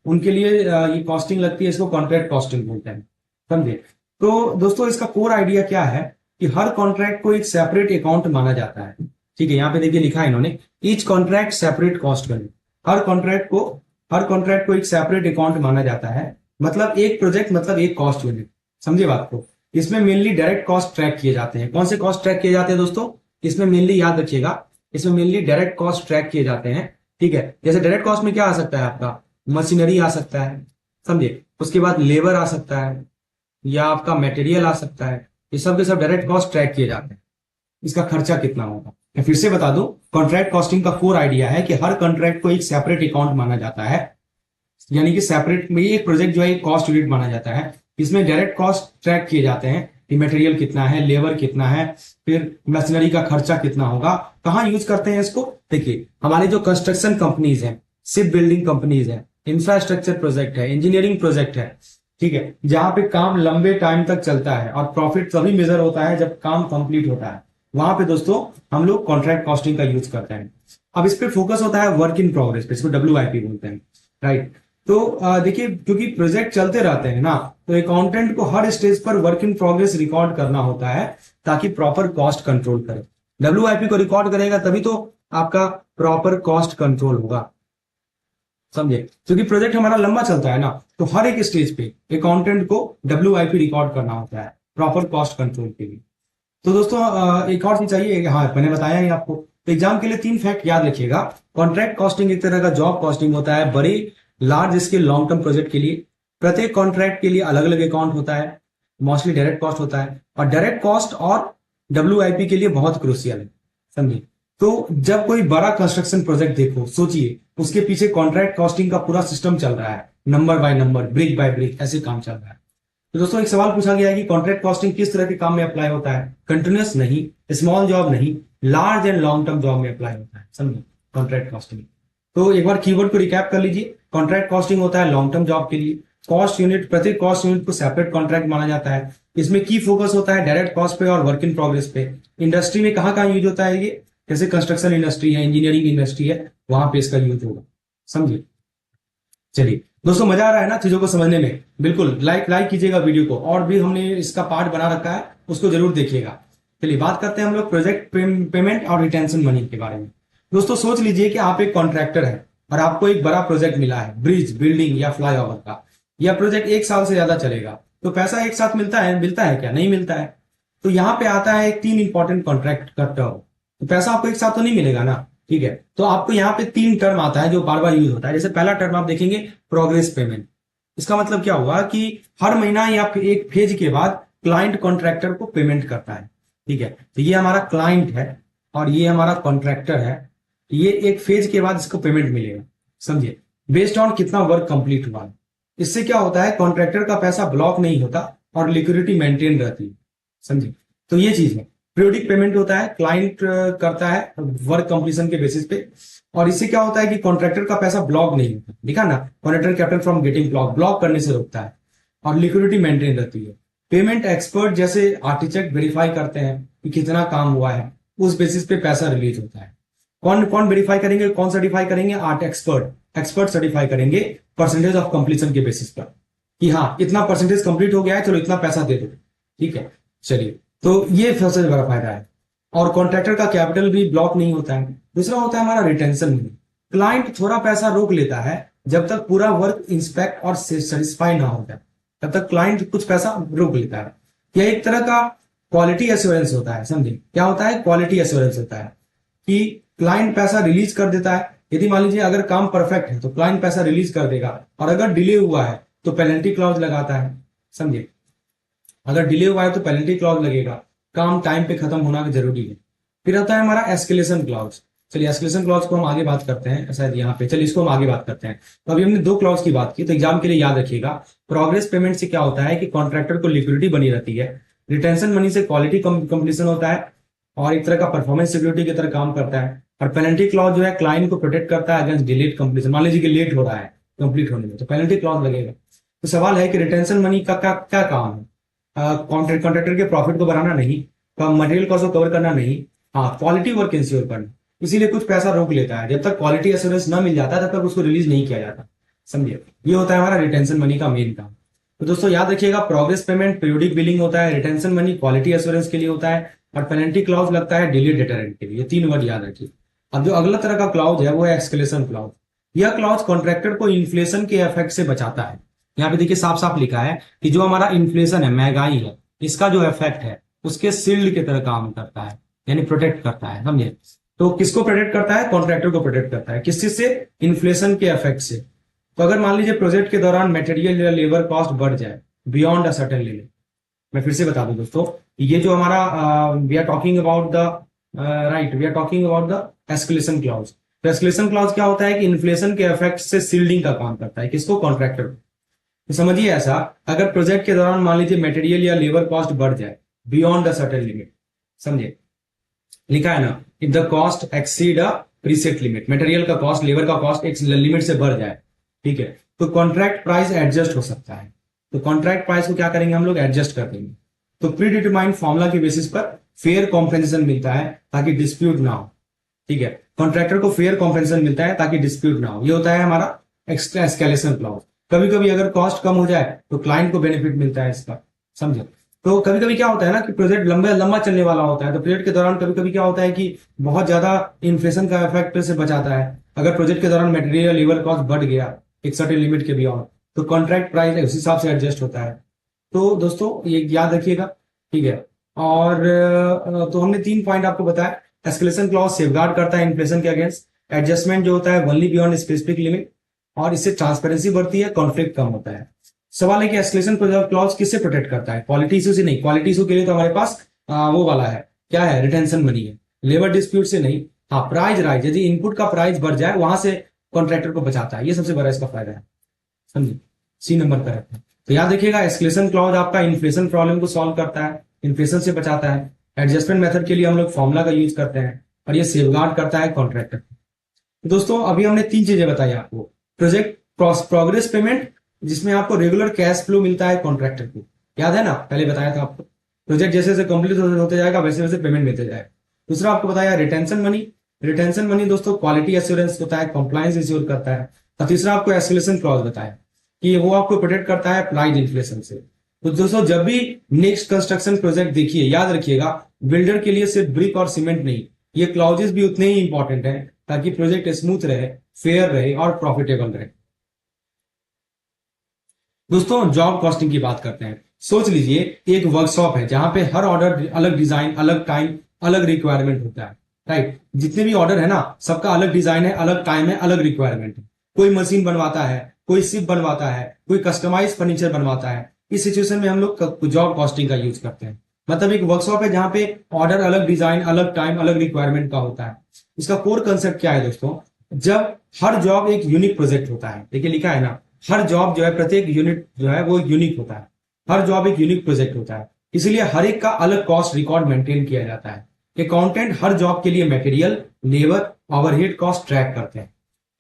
उनके लिए ये कॉस्टिंग लगती है, इसको कॉन्ट्रैक्ट कॉस्टिंग बोलते हैं, समझे। तो दोस्तों इसका कोर आइडिया क्या है कि हर कॉन्ट्रैक्ट को एक सेपरेट अकाउंट माना जाता है, ठीक है। यहाँ पे देखिए लिखा है इन्होंने, ईच कॉन्ट्रैक्ट सेपरेट कॉस्ट करें। हर कॉन्ट्रैक्ट को हर कॉन्ट्रैक्ट को एक सेपरेट अकाउंट माना जाता है। मतलब एक प्रोजेक्ट मतलब एक कॉस्ट यूनिट, समझे बात को। इसमें मेनली डायरेक्ट कॉस्ट ट्रैक किए जाते हैं। कौन से कॉस्ट ट्रैक किए जाते हैं दोस्तों? इसमें मेनली याद रखिएगा, इसमें मेनली डायरेक्ट कॉस्ट ट्रैक किए जाते हैं। ठीक है, जैसे डायरेक्ट कॉस्ट में क्या आ सकता है आपका? मशीनरी आ सकता है, समझे। उसके बाद लेबर आ सकता है, या आपका मटेरियल आ सकता है। ये सब के सब डायरेक्ट कॉस्ट ट्रैक किए जाते हैं। इसका खर्चा कितना होगा? मैं फिर से बता दूं, कॉन्ट्रैक्ट कॉस्टिंग का कोर आइडिया है कि हर कॉन्ट्रैक्ट को एक सेपरेट अकाउंट माना जाता है। यानी कि सेपरेट में एक प्रोजेक्ट जो है एक कॉस्ट यूनिट माना जाता है। इसमें डायरेक्ट कॉस्ट ट्रैक किए जाते हैं कि मटेरियल कितना है, लेबर कितना है, फिर मशीनरी का खर्चा कितना होगा। कहाँ यूज करते हैं इसको? देखिए, हमारे जो कंस्ट्रक्शन कंपनीज हैं, शिप बिल्डिंग कंपनीज है, इंफ्रास्ट्रक्चर प्रोजेक्ट है, इंजीनियरिंग प्रोजेक्ट है, ठीक है, जहां पे काम लंबे टाइम तक चलता है और प्रॉफिट तभी मेजर होता है जब काम कंप्लीट होता है, वहां पे दोस्तों हम लोग कॉन्ट्रैक्ट कॉस्टिंग का यूज करते हैं। अब इस पे फोकस होता है वर्क इन प्रोग्रेस पे, इसको WIP बोलते हैं, राइट। तो देखिए, क्योंकि प्रोजेक्ट चलते रहते हैं ना, तो अकाउंटेंट को हर स्टेज पर वर्क इन प्रोग्रेस रिकॉर्ड करना होता है ताकि प्रॉपर कॉस्ट कंट्रोल करे। WIP को रिकॉर्ड करेगा तभी तो आपका प्रॉपर कॉस्ट कंट्रोल होगा, समझे। क्योंकि प्रोजेक्ट हमारा लंबा चलता है ना, तो हर एक स्टेज पे अकाउंटेंट को WIP रिकॉर्ड करना होता है प्रॉपर कॉस्ट कंट्रोल के लिए। तो दोस्तों एक और चीज चाहिए, हाँ मैंने बताया ही आपको। तो एग्जाम के लिए 3 फैक्ट याद रखिएगा। कॉन्ट्रैक्ट कॉस्टिंग एक तरह का जॉब कॉस्टिंग होता है बड़े large scale long term project के लिए। प्रत्येक कॉन्ट्रैक्ट के लिए अलग अलग अकाउंट होता है, मोस्टली डायरेक्ट कॉस्ट होता है, और डायरेक्ट कॉस्ट और WIP के लिए बहुत क्रूशियल है, समझिए। तो जब कोई बड़ा कंस्ट्रक्शन प्रोजेक्ट देखो, सोचिए उसके पीछे कॉन्ट्रैक्ट कॉस्टिंग का पूरा सिस्टम चल रहा है, number by number, brick by brick, ऐसे काम चल रहा है। तो दोस्तों एक सवाल पूछा गया है कि कॉन्ट्रैक्ट कॉस्टिंग किस तरह के काम में अप्लाई होता है? कंटिन्यूअस नहीं, स्मॉल जॉब नहीं, large and long term job में अप्लाई होता है, समझिए कॉन्ट्रैक्ट कॉस्टिंग। तो एक बार कीवर्ड को रिकैप कर लीजिए। कॉन्ट्रैक्ट कॉस्टिंग होता है लॉन्ग टर्म जॉब के लिए। कॉस्ट यूनिट, प्रत्येक कॉस्ट यूनिट को सेपरेट कॉन्ट्रैक्ट माना जाता है। इसमें की फोकस होता है डायरेक्ट कॉस्ट पे और वर्क इन प्रोग्रेस पे। इंडस्ट्री में कहाँ कहाँ यूज होता है ये? जैसे कंस्ट्रक्शन इंडस्ट्री है, इंजीनियरिंग इंडस्ट्री है, वहां पे इसका यूज होगा, समझिए। चलिए दोस्तों, मजा आ रहा है ना चीजों को समझने में? बिल्कुल लाइक कीजिएगा वीडियो को, और भी हमने इसका पार्ट बना रखा है, उसको जरूर देखिएगा। चलिए बात करते हैं हम लोग प्रोजेक्ट पेमेंट और रिटेंशन मनी के बारे में। दोस्तों सोच लीजिए कि आप एक कॉन्ट्रैक्टर है और आपको एक बड़ा प्रोजेक्ट मिला है, ब्रिज, बिल्डिंग या फ्लाईओवर का। यह प्रोजेक्ट 1 साल से ज्यादा चलेगा। तो पैसा एक साथ मिलता है क्या? नहीं मिलता है। तो यहाँ पे आता है 3 इंपॉर्टेंट कॉन्ट्रैक्ट का टर्म। तो पैसा आपको एक साथ तो नहीं मिलेगा ना, ठीक है। तो आपको यहाँ पे 3 टर्म आता है जो बार बार यूज होता है। जैसे पहला टर्म आप देखेंगे प्रोग्रेस पेमेंट। इसका मतलब क्या हुआ कि हर महीना या फिर एक फेज के बाद क्लाइंट कॉन्ट्रैक्टर को पेमेंट करता है, ठीक है। तो ये हमारा क्लाइंट है और ये हमारा कॉन्ट्रैक्टर है। ये एक फेज के बाद इसको पेमेंट मिलेगा, समझिए, बेस्ड ऑन कितना वर्क कंप्लीट हुआ। इससे क्या होता है, कॉन्ट्रैक्टर का पैसा ब्लॉक नहीं होता और लिक्विडिटी मेंटेन रहती है, समझिए। तो ये चीज है। पीरियोडिक पेमेंट होता है, क्लाइंट करता है वर्क कंप्लीशन के बेसिस पे, और इससे क्या होता है कि कॉन्ट्रैक्टर का पैसा ब्लॉक नहीं होता। देखा ना, contractor capital from getting block करने से रोकता है, और लिक्विडिटी मेंटेन रहती है। पेमेंट एक्सपर्ट जैसे आर्टिचेक वेरीफाई करते हैं कि कितना काम हुआ है, उस बेसिस पे पैसा रिलीज होता है। कौन कौन वेरीफाई करेंगे, कौन सर्टिफाई करेंगे? आर्ट एक्सपर्ट सर्टिफाई करेंगे परसेंटेज ऑफ कंप्लीशन के बेसिस पर, कि हाँ इतना परसेंटेज कंप्लीट हो गया है, चलो इतना पैसा दे दो, ठीक है। चलिए, तो ये सबसे बड़ा फायदा है। और कॉन्ट्रैक्टर का कैपिटल भी ब्लॉक नहीं होता है। दूसरा होता है हमारा रिटेंशन मनी। क्लाइंट थोड़ा पैसा रोक लेता है जब तक पूरा वर्क इंस्पेक्ट और सेटिस्फाई ना हो जाए, तब तक क्लाइंट कुछ पैसा रोक लेता है। यह एक तरह का क्वालिटी एश्योरेंस होता है, समझे। क्या होता है? क्वालिटी एश्योरेंस होता है कि क्लाइंट पैसा रिलीज कर देता है। यदि मान लीजिए अगर काम परफेक्ट है तो क्लाइंट पैसा रिलीज कर देगा, और अगर डिले हुआ है तो पेनल्टी क्लॉज लगाता है, समझे। अगर डिले हुआ है तो पेनल्टी क्लॉज लगेगा, काम टाइम पे खत्म होना जरूरी है। फिर आता है हमारा एस्केलेशन क्लॉज। चलिए एस्केलेशन क्लॉज को हम आगे बात करते हैं, शायद यहाँ पे, चलिए इसको हम आगे बात करते हैं। तो अभी हमने 2 क्लॉज की बात की, तो एग्जाम के लिए याद रखिएगा। प्रोग्रेस पेमेंट से क्या होता है कि कॉन्ट्रैक्टर को लिक्विडिटी बनी रहती है। रिटेंशन मनी से क्वालिटी कंप्लीशन होता है और एक तरह का परफॉर्मेंस सिक्योरिटी की तरह काम करता है। और पेनल्टी क्लॉज जो है क्लाइंट को प्रोटेक्ट करता है अगेंस्ट डिलेड कंप्लीशन। मान लीजिए कि लेट हो रहा है कंप्लीट होने में, तो पेनल्टी क्लॉज लगेगा। तो सवाल है कि रिटेंशन मनी का क्या काम है? कॉन्ट्रैक्टर के प्रॉफिट को बढ़ाना नहीं, मटेरियल कॉस्ट को कवर करना नहीं, हाँ क्वालिटी वर्क इंश्योर करना। इसीलिए कुछ पैसा रोक लेता है, जब तक क्वालिटी एश्योरेंस ना मिल जाता तब तक उसको रिलीज नहीं किया जाता, समझिए। ये होता है हमारा रिटेंशन मनी का मेन काम। तो दोस्तों याद रखिएगा, प्रोग्रेस पेमेंट पीरियोडिक बिलिंग होता है, रिटेंशन मनी क्वालिटी एश्योरेंस के लिए होता है, और पेनल्टी क्लॉज लगता है डिले डेटरेंट के लिए। ये 3 वर्ड याद रखिए। अब जो अगला तरह का क्लॉज है वो है एस्केलेशन क्लॉज। यह क्लॉज कॉन्ट्रैक्टर को इन्फ्लेशन के इफेक्ट से बचाता है। यहाँ पे देखिए साफ साफ लिखा है कि जो हमारा इन्फ्लेशन है, महंगाई है, इसका जो इफेक्ट है उसके शील्ड की तरह काम करता है, यानी प्रोटेक्ट करता है, समझे। तो किसको प्रोटेक्ट करता है? कॉन्ट्रैक्टर को प्रोटेक्ट करता है। किस चीज से? इन्फ्लेशन के इफेक्ट से। तो अगर मान लीजिए प्रोजेक्ट के दौरान मटेरियल या लेबर कॉस्ट बढ़ जाए बियॉन्ड अ सर्टेन लिमिट, मैं फिर से बता दूं दोस्तों, ये जो हमारा we are talking about the right, we are talking about the escalation clause. तो एस्केलेशन क्लॉज क्या होता है कि इन्फ्लेशन के इफेक्ट से शील्डिंग का काम करता है। किसको? कॉन्ट्रैक्टर को। तो समझिए ऐसा, अगर प्रोजेक्ट के दौरान मान लीजिए मटेरियल या लेबर कॉस्ट बढ़ जाए बियॉन्ड द सर्टेन लिमिट, समझे, लिखा है ना, if the cost exceed a preset limit, material का कॉस्ट, लेबर का कॉस्ट एक लिमिट से बढ़ जाए, ठीक है, तो कॉन्ट्रैक्ट प्राइस एडजस्ट हो सकता है। तो कॉन्ट्रैक्ट प्राइस को क्या करेंगे हम लोग? एडजस्ट कर देंगे। तो प्री डिटरमाइंड फॉर्मूला के बेसिस पर फेयर कॉम्पेंसेशन मिलता है ताकि डिस्प्यूट ना हो, ठीक है। कॉन्ट्रैक्टर को फेयर कॉम्पेंसेशन मिलता है ताकि डिस्प्यूट ना हो। ये होता है हमारा एक्स्ट्रा एस्केलेशन क्लॉज। कभी कभी अगर कॉस्ट कम हो जाए तो क्लाइंट को बेनिफिट मिलता है इसका, समझे। तो कभी कभी क्या होता है ना कि प्रोजेक्ट लंबा चलने वाला होता है, तो प्रोजेक्ट के दौरान कभी कभी क्या होता है कि बहुत ज्यादा इन्फ्लेशन का इफेक्ट से बचाता है। अगर प्रोजेक्ट के दौरान मटेरियल लेबर कॉस्ट बढ़ गया एक सर्टेन लिमिट के बियॉन्ड, तो कॉन्ट्रैक्ट प्राइस उस हिसाब से एडजस्ट होता है। तो दोस्तों ये याद रखिएगा, ठीक है। और तो हमने 3 पॉइंट आपको बताया। एस्केलेशन क्लॉज सेफगार्ड करता है इन्फ्लेशन के अगेंस्ट, एडजस्टमेंट जो होता है ओनली बियॉन्ड स्पेसिफिक लिमिट, और इससे ट्रांसपेरेंसी बढ़ती है, कॉन्फ्लिक्ट कम होता है। सवाल है कि एस्केलेशन क्लॉज किससे प्रोटेक्ट करता है? क्वालिटी इशू से नहीं। क्वालिटी इशू के लिए तो हमारे पास वो वाला है, क्या है, रिटेंशन मनी है। लेबर डिस्प्यूट से नहीं। हाँ, प्राइस राइज, यदि इनपुट का प्राइस बढ़ जाए वहां से कॉन्ट्रैक्टर को बचाता है। ये सबसे बड़ा इसका फायदा है, समझिए। सी नंबर पर है। तो याद रखिएगा, एस्केलेशन क्लॉज आपका इन्फ्लेशन प्रॉब्लम को सॉल्व करता है, इन्फ्लेशन से बचाता है। एडजस्टमेंट मेथड के लिए हम लोग फॉर्मूला का यूज करते हैं, और ये सेफगार्ड करता है कॉन्ट्रैक्टर। तो दोस्तों अभी हमने 3 चीजें बताई आपको। प्रोजेक्ट प्रोग्रेस पेमेंट, जिसमें आपको रेगुलर कैश फ्लो मिलता है कॉन्ट्रैक्टर को, याद है ना, पहले बताया था आपको। प्रोजेक्ट जैसे जैसे कंप्लीट होते जाएगा वैसे वैसे पेमेंट मिलते जाएगा। दूसरा आपको बताया रिटेंशन मनी। रिटेंशन मनी दोस्तों क्वालिटी एश्योरेंस होता है, कंप्लायंस इंश्योर करता है। और तीसरा आपको एस्केलेशन क्लॉज बताया कि वो आपको प्रोटेक्ट करता है प्राइस इन्फ्लेशन से। तो दोस्तों जब भी नेक्स्ट कंस्ट्रक्शन प्रोजेक्ट देखिए, याद रखिएगा, बिल्डर के लिए सिर्फ ब्रिक और सीमेंट नहीं, ये क्लॉजेस भी उतने ही इंपॉर्टेंट है ताकि प्रोजेक्ट स्मूथ रहे, फेयर रहे और प्रॉफिटेबल रहे। दोस्तों जॉब कॉस्टिंग की बात करते हैं। सोच लीजिए एक वर्कशॉप है जहां पे हर ऑर्डर अलग डिजाइन, अलग टाइम, अलग रिक्वायरमेंट होता है, राइट। जितने भी ऑर्डर है ना, सबका अलग डिजाइन है, अलग टाइम है, अलग रिक्वायरमेंट है। कोई मशीन बनवाता है, कोई शिप बनवाता है, कोई कस्टमाइज फर्नीचर बनवाता है। इस सिचुएशन में हम लोग जॉब कॉस्टिंग का यूज करते हैं। मतलब एक वर्कशॉप है जहां पे ऑर्डर अलग डिजाइन, अलग टाइम, अलग रिक्वायरमेंट का होता है। इसका कोर कंसेप्ट क्या है दोस्तों? जब हर जॉब एक यूनिक प्रोजेक्ट होता है, देखिए लिखा है ना, हर जॉब जो है, प्रत्येक यूनिट जो है वो यूनिक होता है। हर जॉब एक यूनिक प्रोजेक्ट होता है, इसलिए हर एक का अलग कॉस्ट रिकॉर्ड मेंटेन किया जाता है। अकाउंटेंट हर जॉब के लिए material, labour, overhead cost track करते हैं,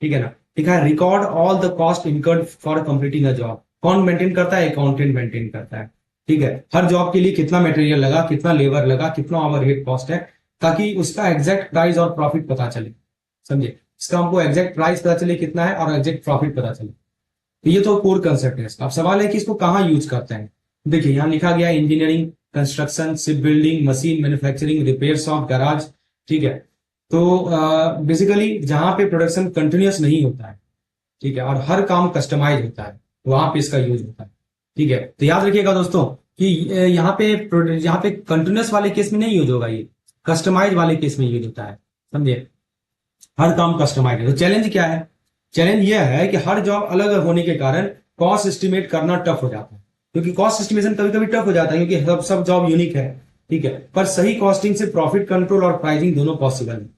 ठीक है ना। ठीक है, record all the cost incurred for completing a job. कौन मेंटेन करता है? अकाउंटेंट मेंटेन करता है, ठीक है। हर जॉब के लिए कितना मटेरियल लगा, कितना लेबर लगा, कितना ओवरहेड कॉस्ट है, ताकि उसका एग्जैक्ट प्राइस और प्रॉफिट पता चले, समझे। इसका हमको एग्जैक्ट प्राइस पता चले कितना है और एग्जैक्ट प्रॉफिट पता चले। तो ये तो कोर कंसेप्ट है इसका। अब सवाल है कि इसको कहाँ यूज करते हैं। देखिए यहाँ लिखा गया है engineering, construction, ship building, machine manufacturing, repair shop, garage, ठीक है। तो बेसिकली जहां पे प्रोडक्शन कंटिन्यूअस नहीं होता है, ठीक है, और हर काम कस्टमाइज होता है, वहां पे इसका यूज होता है, ठीक है। तो याद रखिएगा दोस्तों कि यहाँ पे कंटिन्यूअस वाले केस में नहीं यूज होगा, ये कस्टमाइज वाले केस में यूज होता है, समझे। हर काम कस्टमाइज है। तो चैलेंज क्या है? चैलेंज यह है कि हर जॉब अलग होने के कारण कॉस्ट एस्टिमेट करना टफ हो जाता है, क्योंकि कॉस्ट एस्टिमेशन कभी कभी टफ हो जाता है क्योंकि सब जॉब यूनिक है, ठीक है। पर सही कॉस्टिंग से प्रॉफिट कंट्रोल और प्राइसिंग दोनों पॉसिबल है,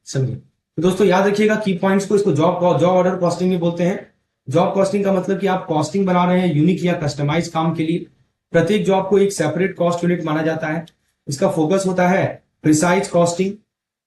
समझिए। तो दोस्तों याद रखिएगा की पॉइंट्स को। इसको जॉब ऑर्डर कॉस्टिंग भी बोलते हैं। जॉब कॉस्टिंग का मतलब कि आप कॉस्टिंग बना रहे हैं यूनिक या कस्टमाइज काम के लिए। प्रत्येक जॉब को एक सेपरेट कॉस्ट यूनिट माना जाता है। इसका फोकस होता है प्रिसाइज कॉस्टिंग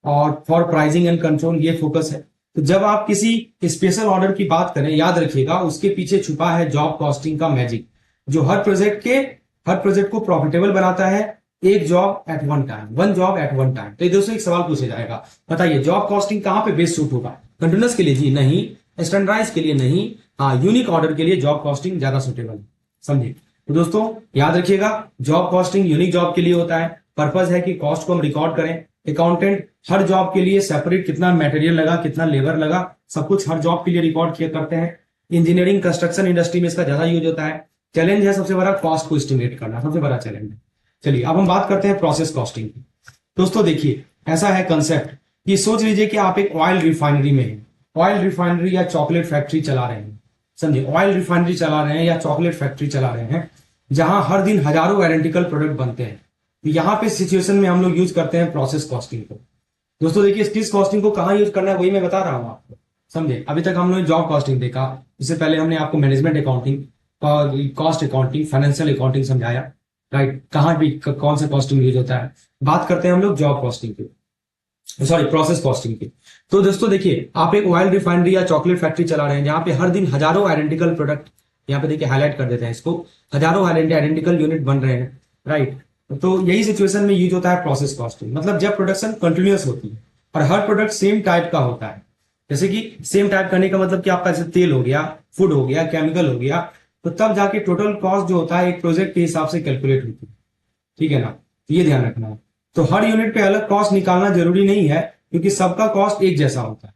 और फॉर प्राइसिंग एंड कंट्रोल, ये फोकस है। तो जब आप किसी स्पेशल ऑर्डर की बात करें, याद रखिएगा उसके पीछे छुपा है जॉब कॉस्टिंग का मैजिक, जो हर प्रोजेक्ट को प्रॉफिटेबल बनाता है। एक job eight one time, one job eight one time. तो दोस्तों एक सवाल पूछा जाएगा, बताइए जॉब कॉस्टिंग कहां पे बेस्ट सूट होगा? कंटिन्यूअस के लिए जी नहीं, स्टैंडर्डाइज के लिए नहीं, हाँ यूनिक ऑर्डर के लिए जॉब कॉस्टिंग ज्यादा सुटेबल है, समझिए। तो दोस्तों याद रखिएगा जॉब कॉस्टिंग यूनिक जॉब के लिए होता है। पर्पज है कि कॉस्ट को हम रिकॉर्ड करें, अकाउंटेंट हर जॉब के लिए सेपरेट कितना मटेरियल लगा, कितना लेबर लगा, सब कुछ हर जॉब के लिए रिकॉर्ड किया करते हैं। इंजीनियरिंग कंस्ट्रक्शन इंडस्ट्री में इसका ज्यादा यूज होता है। चैलेंज है सबसे बड़ा कॉस्ट को एस्टिमेट करना, सबसे बड़ा चैलेंज है। चलिए अब हम बात करते हैं प्रोसेस कॉस्टिंग की। दोस्तों देखिए, ऐसा है कंसेप्ट कि सोच लीजिए कि आप एक ऑयल रिफाइनरी में हैं, ऑयल रिफाइनरी या चॉकलेट फैक्ट्री चला रहे हैं, समझे, ऑयल रिफाइनरी चला रहे हैं या चॉकलेट फैक्ट्री चला रहे हैं, जहां हर दिन हजारों आइडेंटिकल प्रोडक्ट बनते हैं। तो यहाँ पे सिचुएशन में हम लोग यूज करते हैं प्रोसेस कॉस्टिंग को। दोस्तों देखिए, किस कॉस्टिंग को कहाँ यूज करना है वही मैं बता रहा हूँ आपको, समझे। अभी तक हम लोग जॉब कॉस्टिंग देखा, इससे पहले हमने आपको management accounting, cost accounting, financial accounting समझाया, राइट, कहाँ भी कौन सा कॉस्टिंग यूज होता है। बात करते हैं हम लोग जॉब कॉस्टिंग की, सॉरी प्रोसेस कॉस्टिंग की। तो दोस्तों देखिए, आप एक ऑयल रिफाइनरी या चॉकलेट फैक्ट्री चला रहे हैं जहां पे हर दिन हजारों आइडेंटिकल प्रोडक्ट, यहाँ पे देखिए हाईलाइट कर देते हैं इसको, हजारों आइडेंटिकल यूनिट बन रहे हैं, राइट। तो यही सिचुएशन में यूज होता है प्रोसेस कॉस्टिंग, मतलब जब प्रोडक्शन कंटिन्यूअस होती है और हर प्रोडक्ट सेम टाइप का होता है। जैसे कि सेम टाइप करने का मतलब कि आपका जैसे तेल हो गया, फूड हो गया, केमिकल हो गया, तो तब जाके टोटल कॉस्ट जो होता है एक प्रोजेक्ट के हिसाब से कैलकुलेट होती है, ठीक है ना। तो ये ध्यान रखना है। तो हर यूनिट पे अलग कॉस्ट निकालना जरूरी नहीं है, क्योंकि सबका कॉस्ट एक जैसा होता है।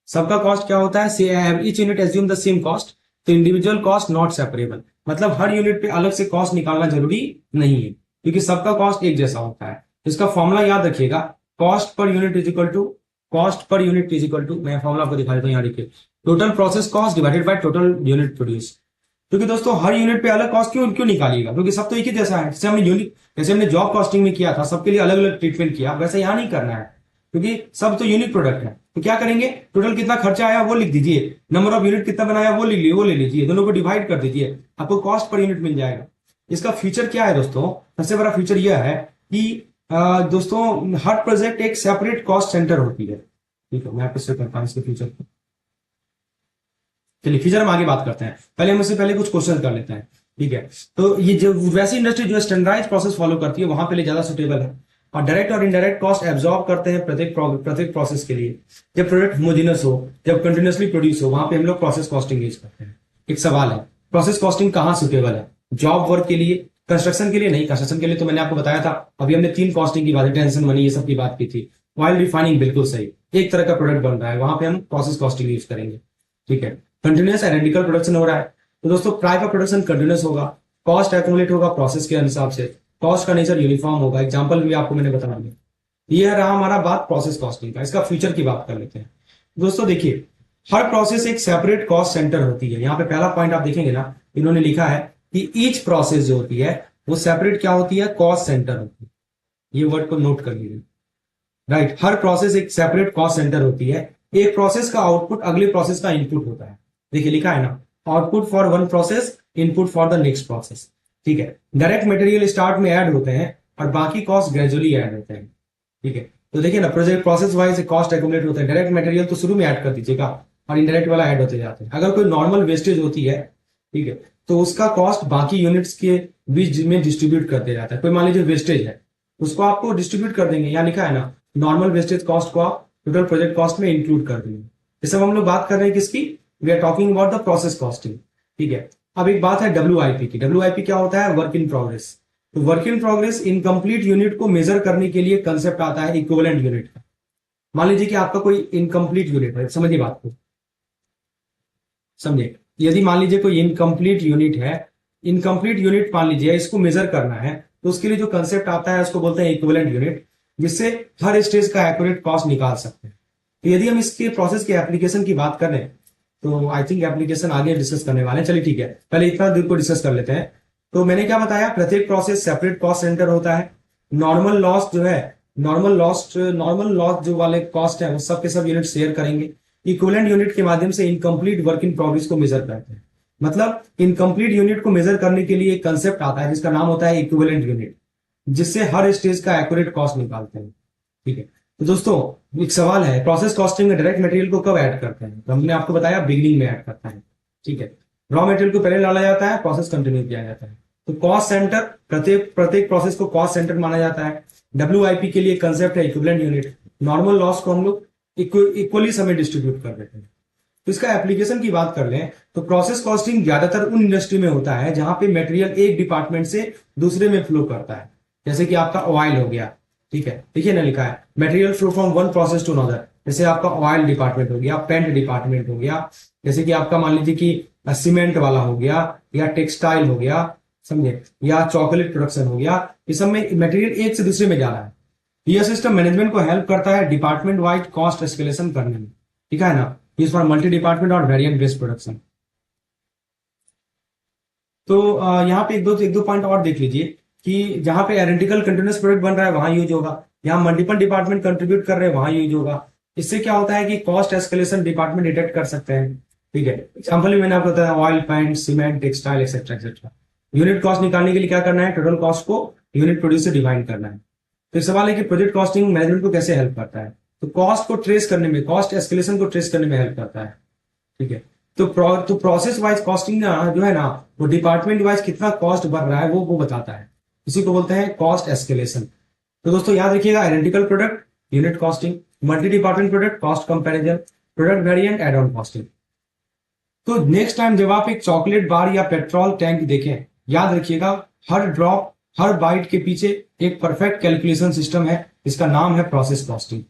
सबका कॉस्ट क्या होता है, each unit assume the same cost, तो इंडिविजुअल कॉस्ट नॉट सेपरेबल, मतलब हर यूनिट पे अलग से कॉस्ट निकालना जरूरी नहीं है, क्योंकि सबका कॉस्ट एक जैसा होता है। इसका फॉर्मूला याद रखिएगा, cost per unit is equal to, cost per unit is equal to, मैं फॉर्मूला आपको दिखा देता हूँ, यहाँ देखिए, total process cost divided by total unit produce. क्योंकि दोस्तों हर यूनिट पे अलग कॉस्ट क्यों क्यों निकालिएगा, क्योंकि सब तो एक ही जैसा है। जैसे हमने जॉब कॉस्टिंग में किया था, सबके लिए अलग अलग ट्रीटमेंट किया, वैसे यहाँ नहीं करना है, क्योंकि सब तो यूनिक प्रोडक्ट है। तो क्या करेंगे, टोटल कितना खर्चा आया वो लिख दीजिए, नंबर ऑफ यूनिट कितना बनाया वो ले लीजिए, दोनों को डिवाइड कर दीजिए, आपको कॉस्ट पर यूनिट मिल जाएगा। इसका फीचर क्या है दोस्तों, सबसे बड़ा फीचर यह है कि दोस्तों हर प्रोजेक्ट एक सेपरेट कॉस्ट सेंटर होती है, ठीक है। मैं आपको से करता हूँ इसके फीचर को। चलिए फीचर हम आगे बात करते हैं, पहले हम इससे पहले कुछ क्वेश्चन कर लेते हैं, ठीक है। तो ये जो वैसी इंडस्ट्री जो स्टैंडर्डाइज प्रोसेस फॉलो करती है वहां पे ज्यादा सुटेबल है, और डायरेक्ट और इनडायरेक्ट कॉस्ट एब्जॉर्ब करते हैं प्रत्येक प्रोसेस के लिए। जब प्रोडक्ट होमोजेनस हो, जब कंटिन्यूअसली प्रोड्यूस हो, वहां पे हम लोग प्रोसेस कॉस्टिंग यूज करते हैं। एक सवाल है, प्रोसेस कॉस्टिंग कहाँ सुटेबल है, जॉब वर्क के लिए, कंस्ट्रक्शन के लिए नहीं। कंस्ट्रक्शन के लिए तो मैंने आपको बताया था, अभी हमने 3 कॉस्टिंग की बात, टेंशन मनी ये सब की बात की थी। ऑयल रिफाइनिंग बिल्कुल सही, एक तरह का प्रोडक्ट बन रहा है, वहां पे हम प्रोसेस कॉस्टिंग यूज करेंगे, ठीक है। कंटिन्यूअस आइडेंटिकल प्रोडक्शन हो रहा है, तो दोस्तों प्राय का प्रोडक्शन कंटिन्यूअस होगा, कॉस्ट एक्यूमुलेट होगा प्रोसेस के हिसाब से, कॉस्ट का नेचर यूनिफॉर्म होगा। एग्जांपल भी आपको मैंने बता दिया। ये रहा हमारा बात प्रोसेस कॉस्टिंग का। इसका फ्यूचर की बात कर लेते हैं। दोस्तों देखिए, हर प्रोसेस एक सेपरेट कॉस्ट सेंटर होती है। यहाँ पे पहला पॉइंट आप देखेंगे ना, इन्होंने लिखा है कि ईच प्रोसेस जो होती है वो सेपरेट क्या होती है, कॉस्ट सेंटर होती है। ये वर्ड को नोट कर लीजिए, राइट। हर प्रोसेस एक सेपरेट कॉस्ट सेंटर होती है। एक प्रोसेस का आउटपुट अगले प्रोसेस का इनपुट होता है। देखिए लिखा है ना, output for one process, input for the next process, ठीक है। डायरेक्ट मटेरियल स्टार्ट में ऐड होते हैं और बाकी कॉस्ट ग्रेजुअली ऐड होते हैं, ठीक है। तो देखिए ना, project process wise cost accumulate होते हैं। डायरेक्ट मटेरियल तो शुरू में ऐड कर दीजिएगा और इनडायरेक्ट वाला ऐड होते जाते हैं। अगर कोई नॉर्मल वेस्टेज होती है, ठीक है, तो उसका कॉस्ट बाकी यूनिट्स के बीच में डिस्ट्रीब्यूट कर दिया जाता है। कोई मान लीजिए वेस्टेज है, उसको आपको डिस्ट्रीब्यूट कर देंगे। यहाँ लिखा है ना, नॉर्मल वेस्टेज कॉस्ट को आप टोटल प्रोजेक्ट कॉस्ट में इंक्लूड कर देंगे। ये सब हम लोग बात कर रहे हैं किसकी, we are talking about the process costing, ठीक है। अब एक बात है WIP की। WIP क्या होता है, वर्क इन प्रोग्रेस। तो work in progress incomplete unit को मेजर करने के लिए कंसेप्ट आता है इक्विवेलेंट यूनिट का। मान लीजिए कि आपका कोई इनकम्प्लीट यूनिट है, समझिए बात को, समझे। यदि मान लीजिए कोई इनकम्प्लीट यूनिट है, इनकम्प्लीट यूनिट मान लीजिए इसको मेजर करना है, तो उसके लिए जो कंसेप्ट आता है उसको बोलते हैं इक्विवेलेंट यूनिट, जिससे हर स्टेज का एक्यूरेट कॉस्ट निकाल सकते हैं। तो यदि हम इसके प्रोसेस के एप्लीकेशन की बात करें, तो आई थिंक एप्लीकेशन आगे डिस्कस करने वाले हैं। चलिए ठीक है, पहले इतना दूर को डिस्कस कर लेते हैं। तो मैंने क्या बताया, प्रत्येक प्रोसेस सेपरेट कॉस्ट सेंटर होता है। नॉर्मल लॉस जो है, नॉर्मल लॉस जो वाले कॉस्ट है वो सब के सब यूनिट शेयर करेंगे। इक्विवेलेंट यूनिट के माध्यम से इनकम्प्लीट वर्क इन प्रोग्रेस को मेजर करते हैं। मतलब इनकम्प्लीट यूनिट को मेजर करने के लिए एक कंसेप्ट आता है जिसका नाम होता है इक्विवेलेंट यूनिट, जिससे हर स्टेज का एक्यूरेट कॉस्ट निकालते हैं, ठीक है। तो दोस्तों एक सवाल है, प्रोसेस कॉस्टिंग में डायरेक्ट मटेरियल को कब ऐड करते हैं, तो हमने आपको बताया बिगिनिंग में ऐड करता है, ठीक है। रॉ मटेरियल को पहले डाला जाता है, प्रोसेस कंटिन्यू किया जाता है। तो कॉस्ट सेंटर, प्रत्येक प्रोसेस को कॉस्ट सेंटर माना जाता है। WIP के लिए कंसेप्ट है इक्विवेलेंट यूनिट। नॉर्मल लॉस को हम लोग इक्वली समय डिस्ट्रीब्यूट कर देते हैं। तो इसका एप्लीकेशन की बात कर लें तो प्रोसेस कॉस्टिंग ज्यादातर उन इंडस्ट्री में होता है जहां पे मटेरियल एक डिपार्टमेंट से दूसरे में फ्लो करता है। जैसे कि आपका ऑयल हो गया, ठीक है, देखिए ना लिखा है material flow from one process to another. जैसे आपका ऑयल डिपार्टमेंट हो गया, पेंट डिपार्टमेंट हो गया, जैसे कि आपका मान लीजिए कि सीमेंट वाला हो गया, या टेक्सटाइल हो गया, समझे, या चॉकलेट प्रोडक्शन हो गया, इस सब में मटेरियल एक से दूसरे में जा रहा है। यह सिस्टम मैनेजमेंट को हेल्प करता है डिपार्टमेंट वाइज कॉस्ट एस्केलेशन करने में, ठीक है ना, यूज फॉर मल्टी डिपार्टमेंट और वेरिएंट बेस्ड प्रोडक्शन। तो यहाँ पे एक दो पॉइंट और देख लीजिए कि जहां पे आइडेंटिकल कंटिन्यूस प्रोडक्ट बन रहा है वहां यूज होगा, यहाँ मल्टीपल डिपार्टमेंट कंट्रीब्यूट कर रहे हैं वहां यूज होगा। इससे क्या होता है कि कॉस्ट एस्केलेशन डिपार्टमेंट डिटेक्ट कर सकते हैं, ठीक है। एग्जाम्पल भी मैंने आपको बताया, oil, paint, cement, textile etcetera etcetera. Unit cost निकालने के लिए क्या करना है, टोटल कॉस्ट को यूनिट प्रोड्यूस से डिवाइड करना है। तो सवाल है कि प्रोजेक्ट कॉस्टिंग मैनेजमेंट को कैसे हेल्प करता है, तो कॉस्ट को ट्रेस करने में, कॉस्ट एस्केलेशन को ट्रेस करने में हेल्प करता है, ठीक है। तो प्रोसेस वाइज कॉस्टिंग ना जो है ना, वो डिपार्टमेंट वाइज कितना कॉस्ट बढ़ रहा है वो बताता है, इसी को बोलते हैं कॉस्ट एस्केलेशन। तो दोस्तों याद रखिएगा, identical product unit costing, multi department product cost comparison, product variant add on costing. तो नेक्स्ट टाइम जब आप एक चॉकलेट बार या पेट्रोल टैंक देखें, याद रखिएगा हर ड्रॉप, हर बाइट के पीछे एक परफेक्ट कैलकुलेशन सिस्टम है, इसका नाम है प्रोसेस कॉस्टिंग।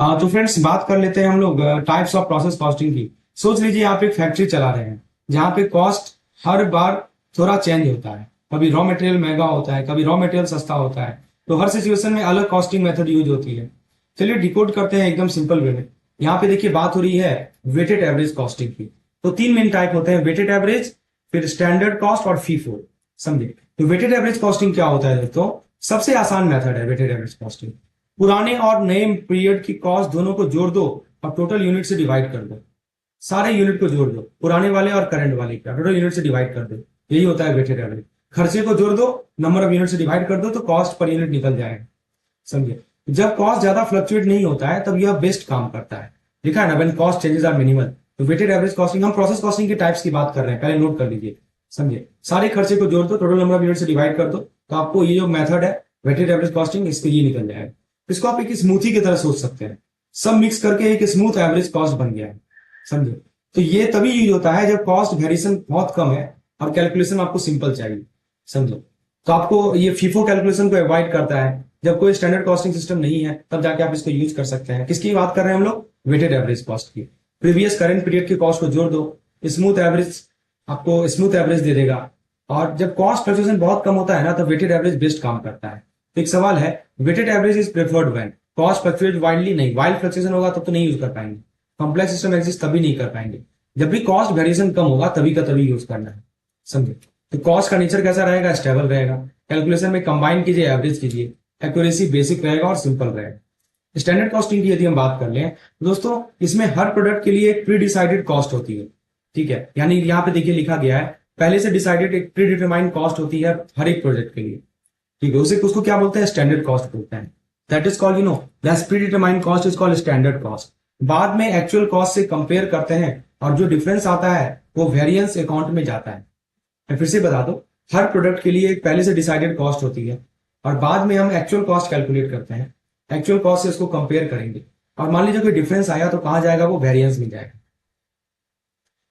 तो फ्रेंड्स बात कर लेते हैं हम लोग टाइप्स ऑफ प्रोसेस कॉस्टिंग की। सोच लीजिए आप एक फैक्ट्री चला रहे हैं जहां पे कॉस्ट हर बार थोड़ा चेंज होता है, कभी रॉ मटेरियल महंगा होता है, कभी रॉ मटेरियल सस्ता होता है, तो हर सिचुएशन में अलग कॉस्टिंग मेथड यूज होती है। चलिए डिकोड करते हैं एकदम सिंपल वे में। यहाँ पे देखिए बात हो रही है वेटेड एवरेज कॉस्टिंग की। तो तीन मेन टाइप होते हैं, वेटेड एवरेज, फिर स्टैंडर्ड कॉस्ट और फीफो, समझे। तो वेटेड एवरेज कॉस्टिंग क्या होता है दोस्तों, सबसे आसान मेथड है वेटेड एवरेज कॉस्टिंग। पुराने और नए पीरियड की कॉस्ट दोनों को जोड़ दो और टोटल यूनिट से डिवाइड कर दो, सारे यूनिट को जोड़ दो, पुराने वाले और करंट वाले का टोटल यूनिट से डिवाइड कर दो, यही होता है वेटेड एवरेज। खर्चे को जोड़ दो, नंबर ऑफ यूनिट से डिवाइड कर दो, तो कॉस्ट पर यूनिट निकल जाएगा, समझिए। जब कॉस्ट ज्यादा फ्लक्चुएट नहीं होता है तब यह बेस्ट काम करता है, लिखा है ना, when cost changes are minimal. तो वेटेड एवरेज कॉस्टिंग, हम प्रोसेस कॉस्टिंग के टाइप्स की बात कर रहे हैं, पहले नोट कर लीजिए, समझे। सारे खर्चे को जोड़ दो, टोटल नंबर ऑफ यूनिट से डिवाइड कर दो, तो आपको ये जो मेथड है वेटेड एवरेज कॉस्टिंग, इसके ये निकल जाएगा। इसको आप एक स्मूथी की तरह सोच सकते हैं, सब मिक्स करके एक स्मूथ एवरेज कॉस्ट बन गया है, समझे। तो ये तभी यूज होता है जब कॉस्ट वेरिएशन बहुत कम है और कैलकुलेशन आपको सिंपल चाहिए, समझो। तो आपको ये फीफो कैलकुलेशन को अवॉइड करता है, जब कोई स्टैंडर्ड कॉस्टिंग सिस्टम नहीं है तब जाके आप इसको यूज कर सकते हैं। किसकी बात कर रहे हैं हम लोग, वेटेड एवरेज कॉस्ट की। प्रीवियस करंट पीरियड की कॉस्ट को जोड़ दो, स्मूथ एवरेज आपको स्मूथ एवरेज दे देगा। और जब कॉस्ट फ्लक्चुएशन बहुत कम होता है ना, तो वेटेड एवरेज बेस्ट काम करता है। तो एक सवाल है, weighted average is preferred when cost fluctuate widely, नहीं, वाइल्ड फ्लक्चुएशन होगा तब तो नहीं यूज कर पाएंगे, कॉम्प्लेक्स सिस्टम एग्जिस्ट तभी नहीं कर पाएंगे। जब भी कॉस्ट वेरिएशन कम होगा तभी का तभी यूज करना है, समझे। तो कॉस्ट का नेचर कैसा रहेगा, स्टेबल रहेगा। कैलकुलेशन में कंबाइन कीजिए, एवरेज कीजिए, एक्यूरेसी बेसिक रहेगा और सिंपल रहेगा। स्टैंडर्ड कॉस्टिंग की यदि हम बात कर लें दोस्तों, इसमें हर प्रोडक्ट के लिए एक प्री डिसाइडेड कॉस्ट होती है, ठीक है। यानी यहाँ पे देखिए लिखा गया है, पहले से डिसाइडेड एक प्री डिटरमाइंड कॉस्ट होती है हर एक प्रोजेक्ट के लिए, ठीक है। उसे उसको क्या बोलते हैं, स्टैंडर्ड कॉस्ट बोलते हैं। That is called, you know, that's pre determined cost is called standard cost. बाद में एक्चुअल कॉस्ट से कंपेयर करते हैं और जो डिफरेंस आता है वो वेरिएंस अकाउंट में जाता है। मैं फिर से बता दूं, हर प्रोडक्ट के लिए एक पहले से डिसाइडेड कॉस्ट होती है और बाद में हम एक्चुअल कॉस्ट कैलकुलेट करते हैं, एक्चुअल कॉस्ट से उसको कंपेयर करेंगे और मान लीजिए कोई डिफरेंस आया तो कहां जाएगा, वो वेरिएंस में जाएगा।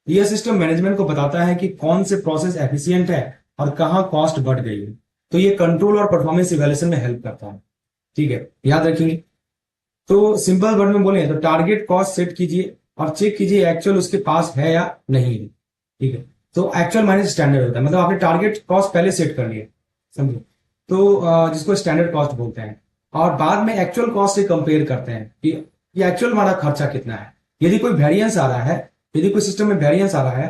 यह सिस्टम मैनेजमेंट को बताता है कि कौन से प्रोसेस एफिशिएंट है और कहां कॉस्ट बढ़ गई है। तो ये कंट्रोल और परफॉर्मेंस इवैल्यूएशन में हेल्प करता है, ठीक है, याद रखिए। तो सिंपल वर्ड में बोले तो टारगेट कॉस्ट सेट कीजिए और चेक कीजिए एक्चुअल उसके पास है या नहीं है, ठीक है। तो एक्चुअल माइनस स्टैंडर्ड होता है, मतलब आपने टारगेट कॉस्ट पहले सेट कर लिया, समझे, तो जिसको स्टैंडर्ड कॉस्ट बोलते हैं। और बाद में एक्चुअल कॉस्ट से कंपेयर करते हैं कि ये एक्चुअल हमारा खर्चा कितना है। यदि कोई वेरिएंस आ रहा है, यदि कोई सिस्टम में वेरिएंस आ रहा है,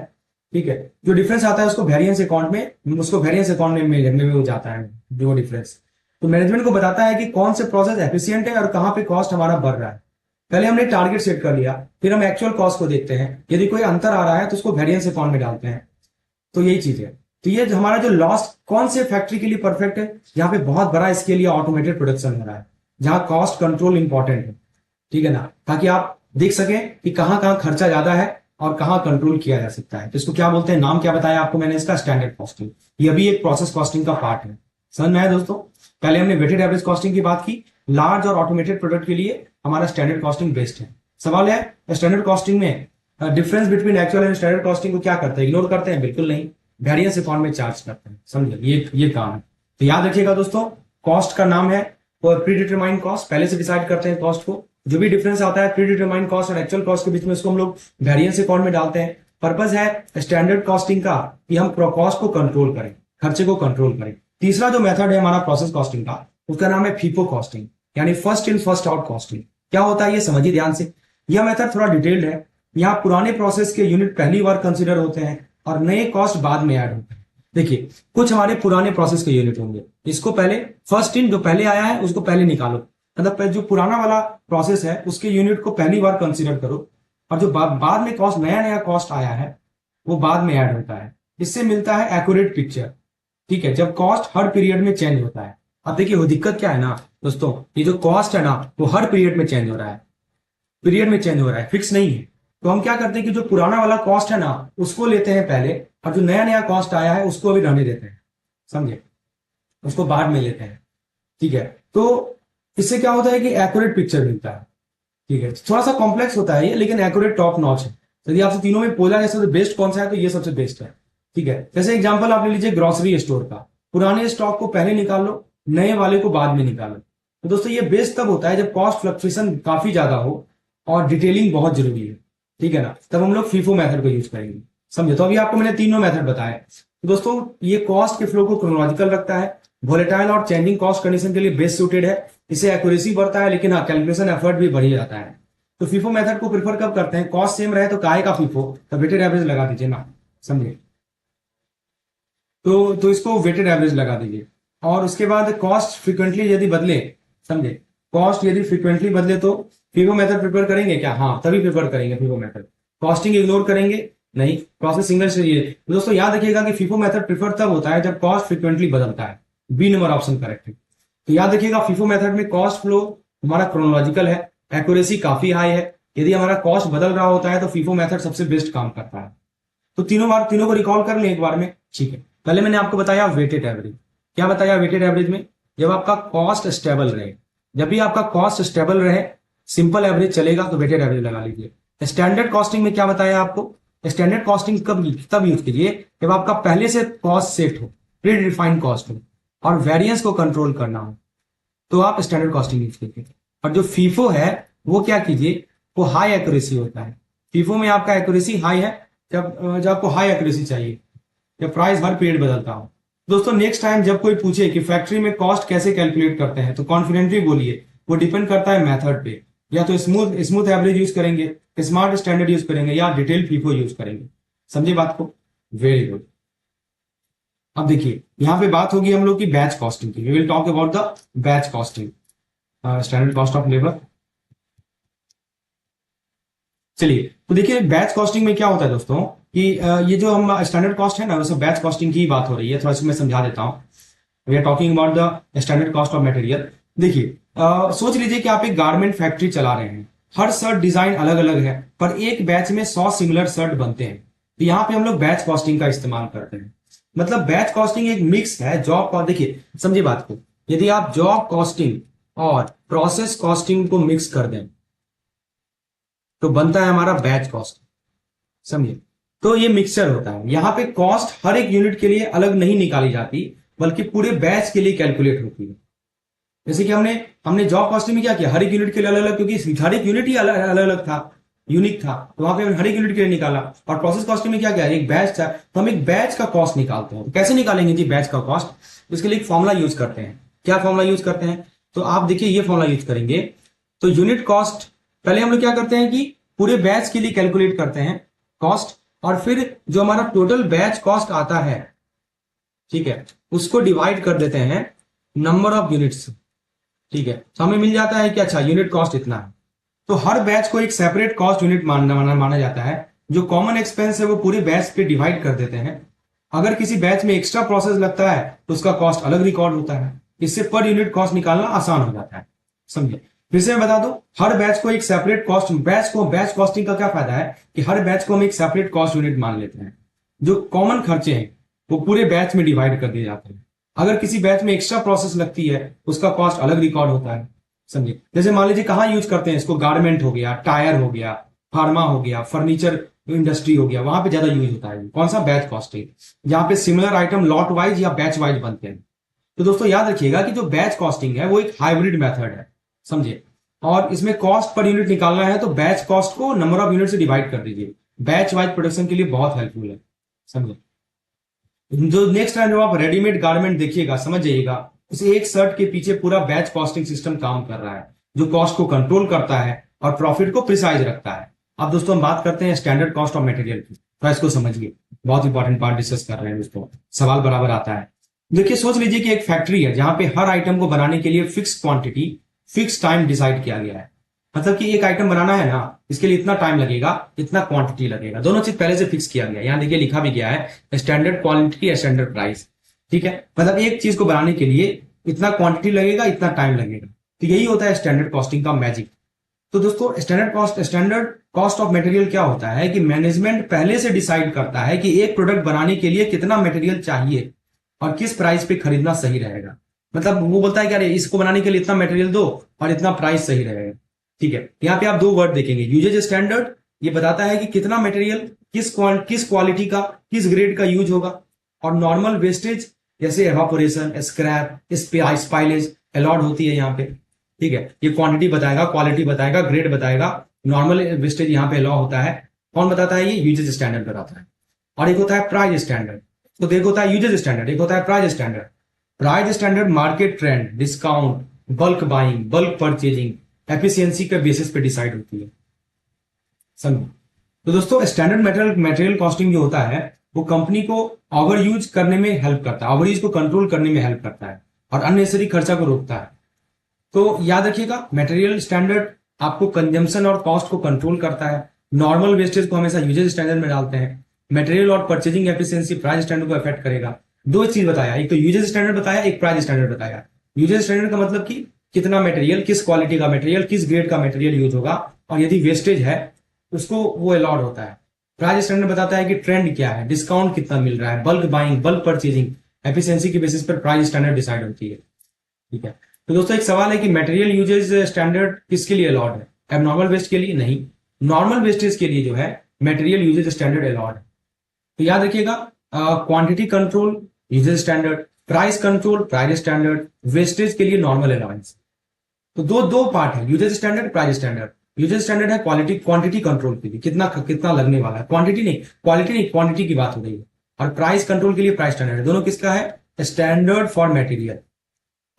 ठीक है, जो डिफरेंस आता है उसको वेरिएंस अकाउंट में, उसको वेरिएंस अकाउंट में हो जाता है जो डिफरेंस। तो मैनेजमेंट को बताता है कि कौन से प्रोसेस एफिशिएंट है और कहां पे कॉस्ट हमारा बढ़ रहा है। पहले हमने टारगेट सेट कर लिया, फिर हम एक्चुअल कॉस्ट को देखते हैं, यदि कोई अंतर आ रहा है तो उसको वेरिएंस अकाउंट में डालते हैं। तो यही चीज है। तो ये हमारा जो लॉस कौन से फैक्ट्री के लिए परफेक्ट है, यहाँ पे बहुत बड़ा इसके लिए ऑटोमेटेड प्रोडक्शन हो रहा है जहां कॉस्ट कंट्रोल इंपॉर्टेंट है, ठीक है ना, ताकि आप देख सकें कि कहां कहां खर्चा ज्यादा है और कहां कंट्रोल किया जा सकता है। तो इसको क्या बोलते हैं, नाम क्या बताया आपको मैंने इसका, स्टैंडर्ड कॉस्टिंग। ये भी एक प्रोसेस कॉस्टिंग का पार्ट है, समझ में आया दोस्तों। पहले हमने वेटेड एवरेज कॉस्टिंग की बात की, लार्ज और ऑटोमेटेड प्रोडक्ट के लिए हमारा स्टैंडर्ड कॉस्टिंग बेस्ट है। सवाल है स्टैंडर्ड कॉस्टिंग में difference between actual and standard costing को क्या करते हैं, इग्नोर करते हैं, बिल्कुल नहीं, वेरिएंस अकाउंट में चार्ज करते हैं, समझे, ये काम है। तो याद रखिएगा दोस्तों, कॉस्ट का नाम है और प्री डिटरमाइंड कॉस्ट, पहले से डिसाइड करते हैं कॉस्ट को। जो भी डिफरेंस आता है प्री डिटरमाइंड कॉस्ट और एक्चुअल कॉस्ट के बीच में, इसको हम लोग वेरिएंस अकाउंट में डालते हैं। पर्पस है स्टैंडर्ड कॉस्टिंग का कि हम कॉस्ट को कंट्रोल करें, खर्चे को कंट्रोल करें। तीसरा जो मेथड है हमारा प्रोसेस कॉस्टिंग का, उसका नाम है फीफो कॉस्टिंग, यानी first in first out costing. क्या होता है ये समझिए ध्यान से। यह मेथड थोड़ा डिटेल्ड है। यहाँ पुराने प्रोसेस के यूनिट पहली बार कंसिडर होते हैं और नए कॉस्ट बाद में ऐड होते हैं। देखिए कुछ हमारे पुराने प्रोसेस के यूनिट होंगे, इसको पहले फर्स्ट इन जो पहले आया है उसको पहले निकालो, मतलब जो पुराना वाला प्रोसेस है उसके यूनिट को पहली बार कंसिडर करो, और जो बाद में कॉस्ट नया नया कॉस्ट आया है वो बाद में ऐड होता है। इससे मिलता है एक्यूरेट पिक्चर। ठीक है, जब कॉस्ट हर पीरियड में चेंज होता है। अब देखिए वो दिक्कत क्या है ना दोस्तों, ये जो कॉस्ट है ना वो हर पीरियड में चेंज हो रहा है, पीरियड में चेंज हो रहा है, फिक्स नहीं है। तो हम क्या करते हैं कि जो पुराना वाला कॉस्ट है ना उसको लेते हैं पहले, और जो नया नया कॉस्ट आया है उसको अभी रहने देते हैं, समझे, उसको बाद में लेते हैं। ठीक है, तो इससे क्या होता है कि एक्यूरेट पिक्चर मिलता है। ठीक है, थोड़ा सा कॉम्प्लेक्स होता है ये, लेकिन एक्यूरेट टॉप नॉच है। यदि आपसे तीनों में बोला जाए सबसे बेस्ट कौन सा है तो ये सबसे बेस्ट है। ठीक है, जैसे एग्जांपल आप ले लीजिए ग्रोसरी स्टोर का, पुराने स्टॉक को पहले निकाल लो, नए वाले को बाद में निकालो। तो दोस्तों ये बेस्ट तब होता है जब कॉस्ट फ्लक्चुएशन काफी ज्यादा हो और डिटेलिंग बहुत जरूरी है। ठीक है ना, तब हम लोग फीफो मेथड को यूज करेंगे, समझे। तो अभी आपको मैंने तीनों मेथड बताए। तो दोस्तों ये कॉस्ट के फ्लो को क्रोनोलॉजिकल रखता है, वोलेटाइल और चेंजिंग कॉस्ट कंडीशन के लिए बेस्ट सूटेड है, इससे एक्यूरेसी बढ़ता है, लेकिन हाँ कैलकुलेशन एफर्ट भी बढ़ जाता है। तो फीफो मेथड को प्रीफर कब करते हैं, कॉस्ट सेम रहे तो काहे का फीफो, तो वेटेड एवरेज लगा दीजिए ना, समझे। तो इसको वेटेड एवरेज लगा दीजिए। और उसके बाद कॉस्ट फ्रीक्वेंटली यदि बदले, समझे, कॉस्ट यदि फ्रीक्वेंटली बदले तो फीफो मेथड प्रिपेयर करेंगे क्या, हाँ तभी प्रिपेयर करेंगे फीफो मेथड। कॉस्टिंग इग्नोर करेंगे नहीं, प्रोसेस सिंगल चाहिए। तो दोस्तों याद रखिएगा कि फीफो मेथड प्रिफर तब होता है जब कॉस्ट फ्रीक्वेंटली बदलता है। बी नंबर ऑप्शन करेक्ट है। तो याद रखिएगा फीफो मेथड में कॉस्ट फ्लो हमारा क्रोनोलॉजिकल है, एक्यूरेसी काफी हाई है। यदि हमारा कॉस्ट बदल रहा होता है तो फीफो मेथड सबसे बेस्ट काम करता है। तो तीनों को रिकॉल कर लें एक बार में। ठीक है, पहले मैंने आपको बताया वेटेड एवरेज। क्या बताया वेटेड एवरेज में, जब आपका कॉस्ट स्टेबल रहे, जब भी आपका कॉस्ट स्टेबल रहे सिंपल एवरेज चलेगा तो वेटेड एवरेज लगा लीजिए। स्टैंडर्ड कॉस्टिंग में क्या बताया आपको, स्टैंडर्ड कॉस्टिंग तब यूज कीजिए जब आपका पहले से कॉस्ट सेट हो, प्री डिफाइंड कॉस्ट हो और वेरिएंस को कंट्रोल करना हो, तो आप स्टैंडर्ड कॉस्टिंग यूज कीजिए। और जो फीफो है वो क्या कीजिए, वो हाई एक्यूरेसी होता है। फीफो में आपका एक्यूरेसी हाई है जब आपको हाई एक्यूरेसी चाहिए, जब प्राइस हर पीरियड बदलता हो। दोस्तों नेक्स्ट टाइम जब कोई पूछे कि फैक्ट्री में कॉस्ट कैसे कैलकुलेट करते हैं तो कॉन्फिडेंटली बोलिए वो डिपेंड करता है मेथड पे, या तो स्मूथ एवरेज यूज करेंगे, स्मार्ट स्टैंडर्ड यूज करेंगे, या डिटेल फीफो यूज करेंगे। समझे बात को, वेरी गुड। अब देखिए यहां पे बात होगी हम लोग की बैच कॉस्टिंग की। We will talk about the batch costing, standard cost of labour. चलिए तो देखिए बैच कॉस्टिंग में क्या होता है दोस्तों कि ये जो हम स्टैंडर्ड कॉस्ट है ना, वो सब बैच कॉस्टिंग की बात हो रही है। थोड़ा सा मैं समझा देता हूँ। We are talking about the standard cost of material. देखिए सोच लीजिए कि आप एक गारमेंट फैक्ट्री चला रहे हैं, हर शर्ट डिजाइन अलग अलग है, पर एक बैच में 100 सिमिलर शर्ट बनते हैं। तो यहाँ पे हम लोग बैच कॉस्टिंग का इस्तेमाल करते हैं। मतलब बैच कॉस्टिंग एक मिक्स है जॉब का। देखिए समझिए बात को, यदि आप जॉब कॉस्टिंग और प्रोसेस कॉस्टिंग को मिक्स कर दें तो बनता है हमारा बैच कॉस्ट, समझिए। तो ये मिक्सचर होता है। यहाँ पे कॉस्ट हर एक यूनिट के लिए अलग नहीं निकाली जाती, बल्कि पूरे बैच के लिए कैलकुलेट होती है। जैसे कि हमने जॉब कॉस्टिंग में क्या किया, हर एक यूनिट के लिए अलग अलग, क्योंकि हर एक यूनिट ही अलग अलग था, यूनिक था, तो वहां पे हर एक यूनिट के लिए निकाला। और प्रोसेस कॉस्टिंग में क्या किया, एक बैच था तो हम एक बैच का कॉस्ट निकालते हैं। तो कैसे निकालेंगे जी बैच का कॉस्ट, इसके लिए एक फॉर्मुला यूज करते हैं। क्या फॉर्मुला यूज करते हैं, तो आप देखिए ये फॉर्मुला यूज करेंगे। तो यूनिट कॉस्ट पहले हम लोग क्या करते हैं कि पूरे बैच के लिए कैलकुलेट करते हैं कॉस्ट, और फिर जो हमारा टोटल बैच कॉस्ट आता है, ठीक है, उसको डिवाइड कर देते हैं नंबर ऑफ यूनिट्स। ठीक है, तो हमें मिल जाता है कि अच्छा यूनिट कॉस्ट इतना है। तो हर बैच को एक सेपरेट कॉस्ट यूनिट माना जाता है। जो कॉमन एक्सपेंस है वो पूरे बैच पे डिवाइड कर देते हैं। अगर किसी बैच में एक्स्ट्रा प्रोसेस लगता है तो उसका कॉस्ट अलग रिकॉर्ड होता है। इससे पर यूनिट कॉस्ट निकालना आसान हो जाता है, समझिए। फिर से मैं बता दूं, हर बैच को एक सेपरेट कॉस्ट, बैच कॉस्टिंग का क्या फायदा है कि हर बैच को हम एक सेपरेट कॉस्ट यूनिट मान लेते हैं। जो कॉमन खर्चे हैं वो पूरे बैच में डिवाइड कर दिए जाते हैं। अगर किसी बैच में एक्स्ट्रा प्रोसेस लगती है उसका कॉस्ट अलग रिकॉर्ड होता है, समझिए। जैसे मान लीजिए कहाँ यूज करते हैं इसको, गारमेंट हो गया, टायर हो गया, फार्मा हो गया, फर्नीचर इंडस्ट्री हो गया, वहां पे ज्यादा यूज होता है। कौन सा, बैच कॉस्टिंग, जहां पे सिमिलर आइटम लॉट वाइज या बैच वाइज बनते हैं। तो दोस्तों याद रखिएगा कि जो बैच कॉस्टिंग है वो एक हाइब्रिड मेथड है, समझिए। और इसमें कॉस्ट पर यूनिट निकालना है तो बैच कॉस्ट को नंबर ऑफ यूनिट से डिवाइड कर दीजिए। बैच वाइज प्रोडक्शन के लिए बहुत हेल्पफुल है, समझिए। जो नेक्स्ट टाइम जब आप रेडीमेड गारमेंट देखिएगा, समझ जाइएगा उस एक शर्ट के पीछे पूरा बैच कॉस्टिंग सिस्टम काम कर रहा है, जो कॉस्ट को कंट्रोल करता है और प्रॉफिट को प्रिसाइज रखता है। अब दोस्तों हम बात करते हैं स्टैंडर्ड कॉस्ट ऑफ मटेरियल की, तो इसको समझिए, बहुत इंपॉर्टेंट पार्ट डिस्कस कर रहे हैं दोस्तों, सवाल बराबर आता है। देखिए सोच लीजिए कि एक फैक्ट्री है जहां पे हर आइटम को बनाने के लिए fix quantity fix time decide किया गया है। मतलब कि एक आइटम बनाना है ना, इसके लिए इतना टाइम लगेगा, इतना क्वांटिटी लगेगा, दोनों चीज पहले से फिक्स किया गया है। यहाँ देखिए लिखा भी गया है स्टैंडर्ड क्वालिटी स्टैंडर्ड प्राइस, ठीक है। मतलब एक चीज को बनाने के लिए इतना क्वांटिटी लगेगा, इतना टाइम लगेगा। तो यही होता है स्टैंडर्ड कॉस्टिंग का मैजिक। तो दोस्तों स्टैंडर्ड कॉस्ट ऑफ मटेरियल क्या होता है कि मैनेजमेंट पहले से डिसाइड करता है कि एक प्रोडक्ट बनाने के लिए कितना मटेरियल चाहिए और किस प्राइस पे खरीदना सही रहेगा। मतलब वो बोलता है कि अरे इसको बनाने के लिए इतना मटेरियल दो और इतना प्राइस सही रहेगा, ठीक है। यहाँ पे आप दो वर्ड देखेंगे, यूजेज स्टैंडर्ड, ये बताता है कि कितना मटेरियल किस क्वालिटी का किस ग्रेड का यूज होगा, और नॉर्मल वेस्टेज जैसे एवापोरेशन, स्क्रैप, स्पाइलेज अलॉट होती है यहाँ पे, ठीक है। ये क्वांटिटी बताएगा, क्वालिटी बताएगा, ग्रेड बताएगा, नॉर्मल वेस्टेज यहाँ पे अलॉ होता है। कौन बताता है? ये यूजेज स्टैंडर्ड बताता है। और एक होता है प्राइस स्टैंडर्ड। तो एक होता है यूजेज स्टैंडर्ड, एक होता है price standard. Price standard market trend, discount, bulk buying, bulk purchasing, efficiency के बेसिस पे डिसाइड होती है, समझो। तो दोस्तों स्टैंडर्ड मटेरियल कॉस्टिंग जो होता है वो कंपनी को ओवर यूज करने में हेल्प करता है, ओवर यूज को कंट्रोल करने में हेल्प करता है और अननेसेसरी खर्चा को रोकता है। तो याद रखिएगा मटेरियल स्टैंडर्ड आपको कंजम्पशन और कॉस्ट को कंट्रोल करता है। नॉर्मल वेस्टेज को हमेशा यूजेज स्टैंडर्ड में डालते हैं। मटेरियल और परचेजिंग एफिशिएंसी प्राइस स्टैंडर्ड को अफेक्ट करेगा। दो चीज बताया, एक तो यूजेज स्टैंडर्ड बताया, एक प्राइस स्टैंडर्ड बताया। यूजेज स्टैंडर्ड का मतलब कि कितना मटेरियल, किस क्वालिटी का मटेरियल, किस ग्रेड का मटेरियल यूज होगा, और यदि वेस्टेज है उसको वो अलाउड होता है। प्राइस स्टैंडर्ड बताता है कि ट्रेंड क्या है, डिस्काउंट कितना मिल रहा है, bulk buying, bulk purchasing, efficiency के बेसिस पर प्राइस स्टैंडर्ड डिसाइड होती है, ठीक है। तो दोस्तों एक सवाल है कि मटेरियल यूजेज स्टैंडर्ड किसके लिए अलाउड है? एबनॉर्मल वेस्ट के लिए नहीं, नॉर्मल वेस्टेज के लिए जो है मटेरियल यूजेज स्टैंडर्ड अलाउड है। तो याद रखिएगा quantity control usage standard, price control price standard, wastage के लिए नॉर्मल अलाउंस। तो दो पार्ट है, usage standard, price standard. Usage standard है क्वांटिटी कंट्रोल के लिए, कितना लगने वाला है, क्वांटिटी नहीं, क्वालिटी नहीं, क्वांटिटी की बात हो रही है। और प्राइस कंट्रोल के लिए प्राइस स्टैंडर्ड। दोनों किसका है? Standard for material.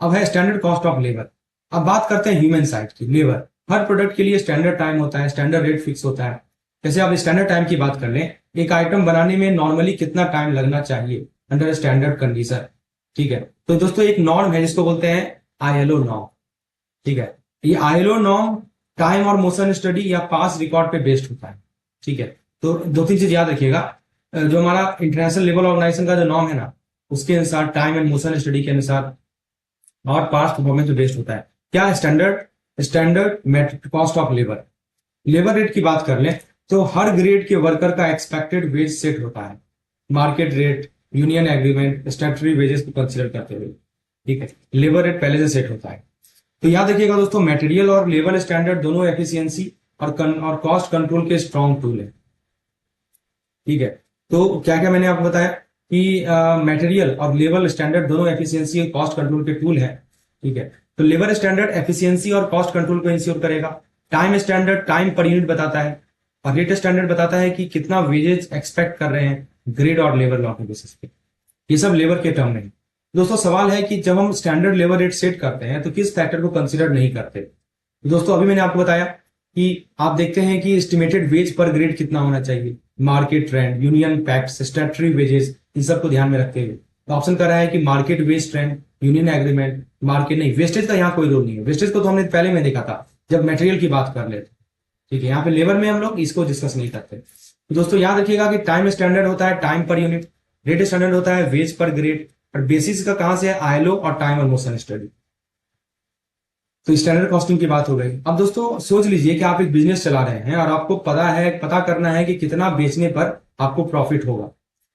अब है स्टैंडर्ड कॉस्ट ऑफ लेबर। अब बात करते हैं ह्यूमन साइड की, लेबर। हर प्रोडक्ट के लिए स्टैंडर्ड टाइम होता है, स्टैंडर्ड रेट फिक्स होता है। जैसे आप स्टैंडर्ड टाइम की बात कर लें, एक आइटम बनाने में नॉर्मली कितना टाइम लगना चाहिए अंडर स्टैंडर्ड कंडीशन, ठीक है। तो दोस्तों एक नॉर्म है जिसको बोलते हैं ILO नॉर्म, ठीक है। ये ILO नॉर्म टाइम और मोशन स्टडी या पास रिकॉर्ड पे बेस्ड होता है, ठीक है। तो दो तीन चीज याद रखिएगा, जो हमारा इंटरनेशनल लेवल ऑर्गेनाइजेशन का जो नॉर्म है ना, उसके अनुसार टाइम एंड मोशन स्टडी के अनुसार और पास्ट परफॉर्मेंस पे बेस्ड होता है। क्या standard cost of labour. Labour rate की बात कर लें तो हर ग्रेड के वर्कर का एक्सपेक्टेड वेज सेट होता है, market rate, union agreement, statutory wages को कंसीडर करते हुए, ठीक है। लेबर रेट पहले से सेट होता है। तो याद रखिएगा दोस्तों मटेरियल और लेबर स्टैंडर्ड दोनों एफिशिएंसी और कॉस्ट कंट्रोल के स्ट्रॉन्ग टूल है, ठीक है। तो क्या क्या मैंने आपको बताया कि मटेरियल और लेबर स्टैंडर्ड दोनों एफिशिएंसी और कॉस्ट कंट्रोल के टूल है, ठीक है। तो लेबर स्टैंडर्ड एफिशिएंसी और कॉस्ट कंट्रोल को इंश्योर करेगा। Time standard time per unit बताता है, और रेट स्टैंडर्ड बताता है कि कितना वेजेज एक्सपेक्ट कर रहे हैं ग्रेड और लेबर लॉ के बेसिस पे। ये सब लेबर के टर्म में। दोस्तों सवाल है कि जब हम स्टैंडर्ड लेबर रेट सेट करते हैं तो किस फैक्टर को कंसिडर नहीं करते? तो दोस्तों अभी मैंने आपको बताया कि आप देखते हैं कि एस्टिमेटेड वेज पर ग्रेड कितना होना चाहिए, market trend, union pact, statutory wages, इन सबको ध्यान में रखते हुए। तो ऑप्शन कर रहा है कि market wage trend, union agreement, market नहीं, वेस्टेज का यहाँ कोई रोल नहीं है। वेस्टेज को तो हमने पहले में देखा था जब मटेरियल की बात कर लेते, ठीक है। यहाँ पे लेबर में हम लोग इसको डिस्कस नहीं करते। तो दोस्तों याद रखिएगा कि टाइम स्टैंडर्ड होता है time per unit, rate standard होता है वेज पर ग्रेड, और बेसिस का कहां से है? ILO और टाइम और मोशन स्टडी। तो स्टैंडर्ड कॉस्टिंग की बात हो गई। अब दोस्तों सोच लीजिए कि आप एक बिजनेस चला रहे हैं और आपको पता करना है कि कितना बेचने पर आपको प्रॉफिट होगा।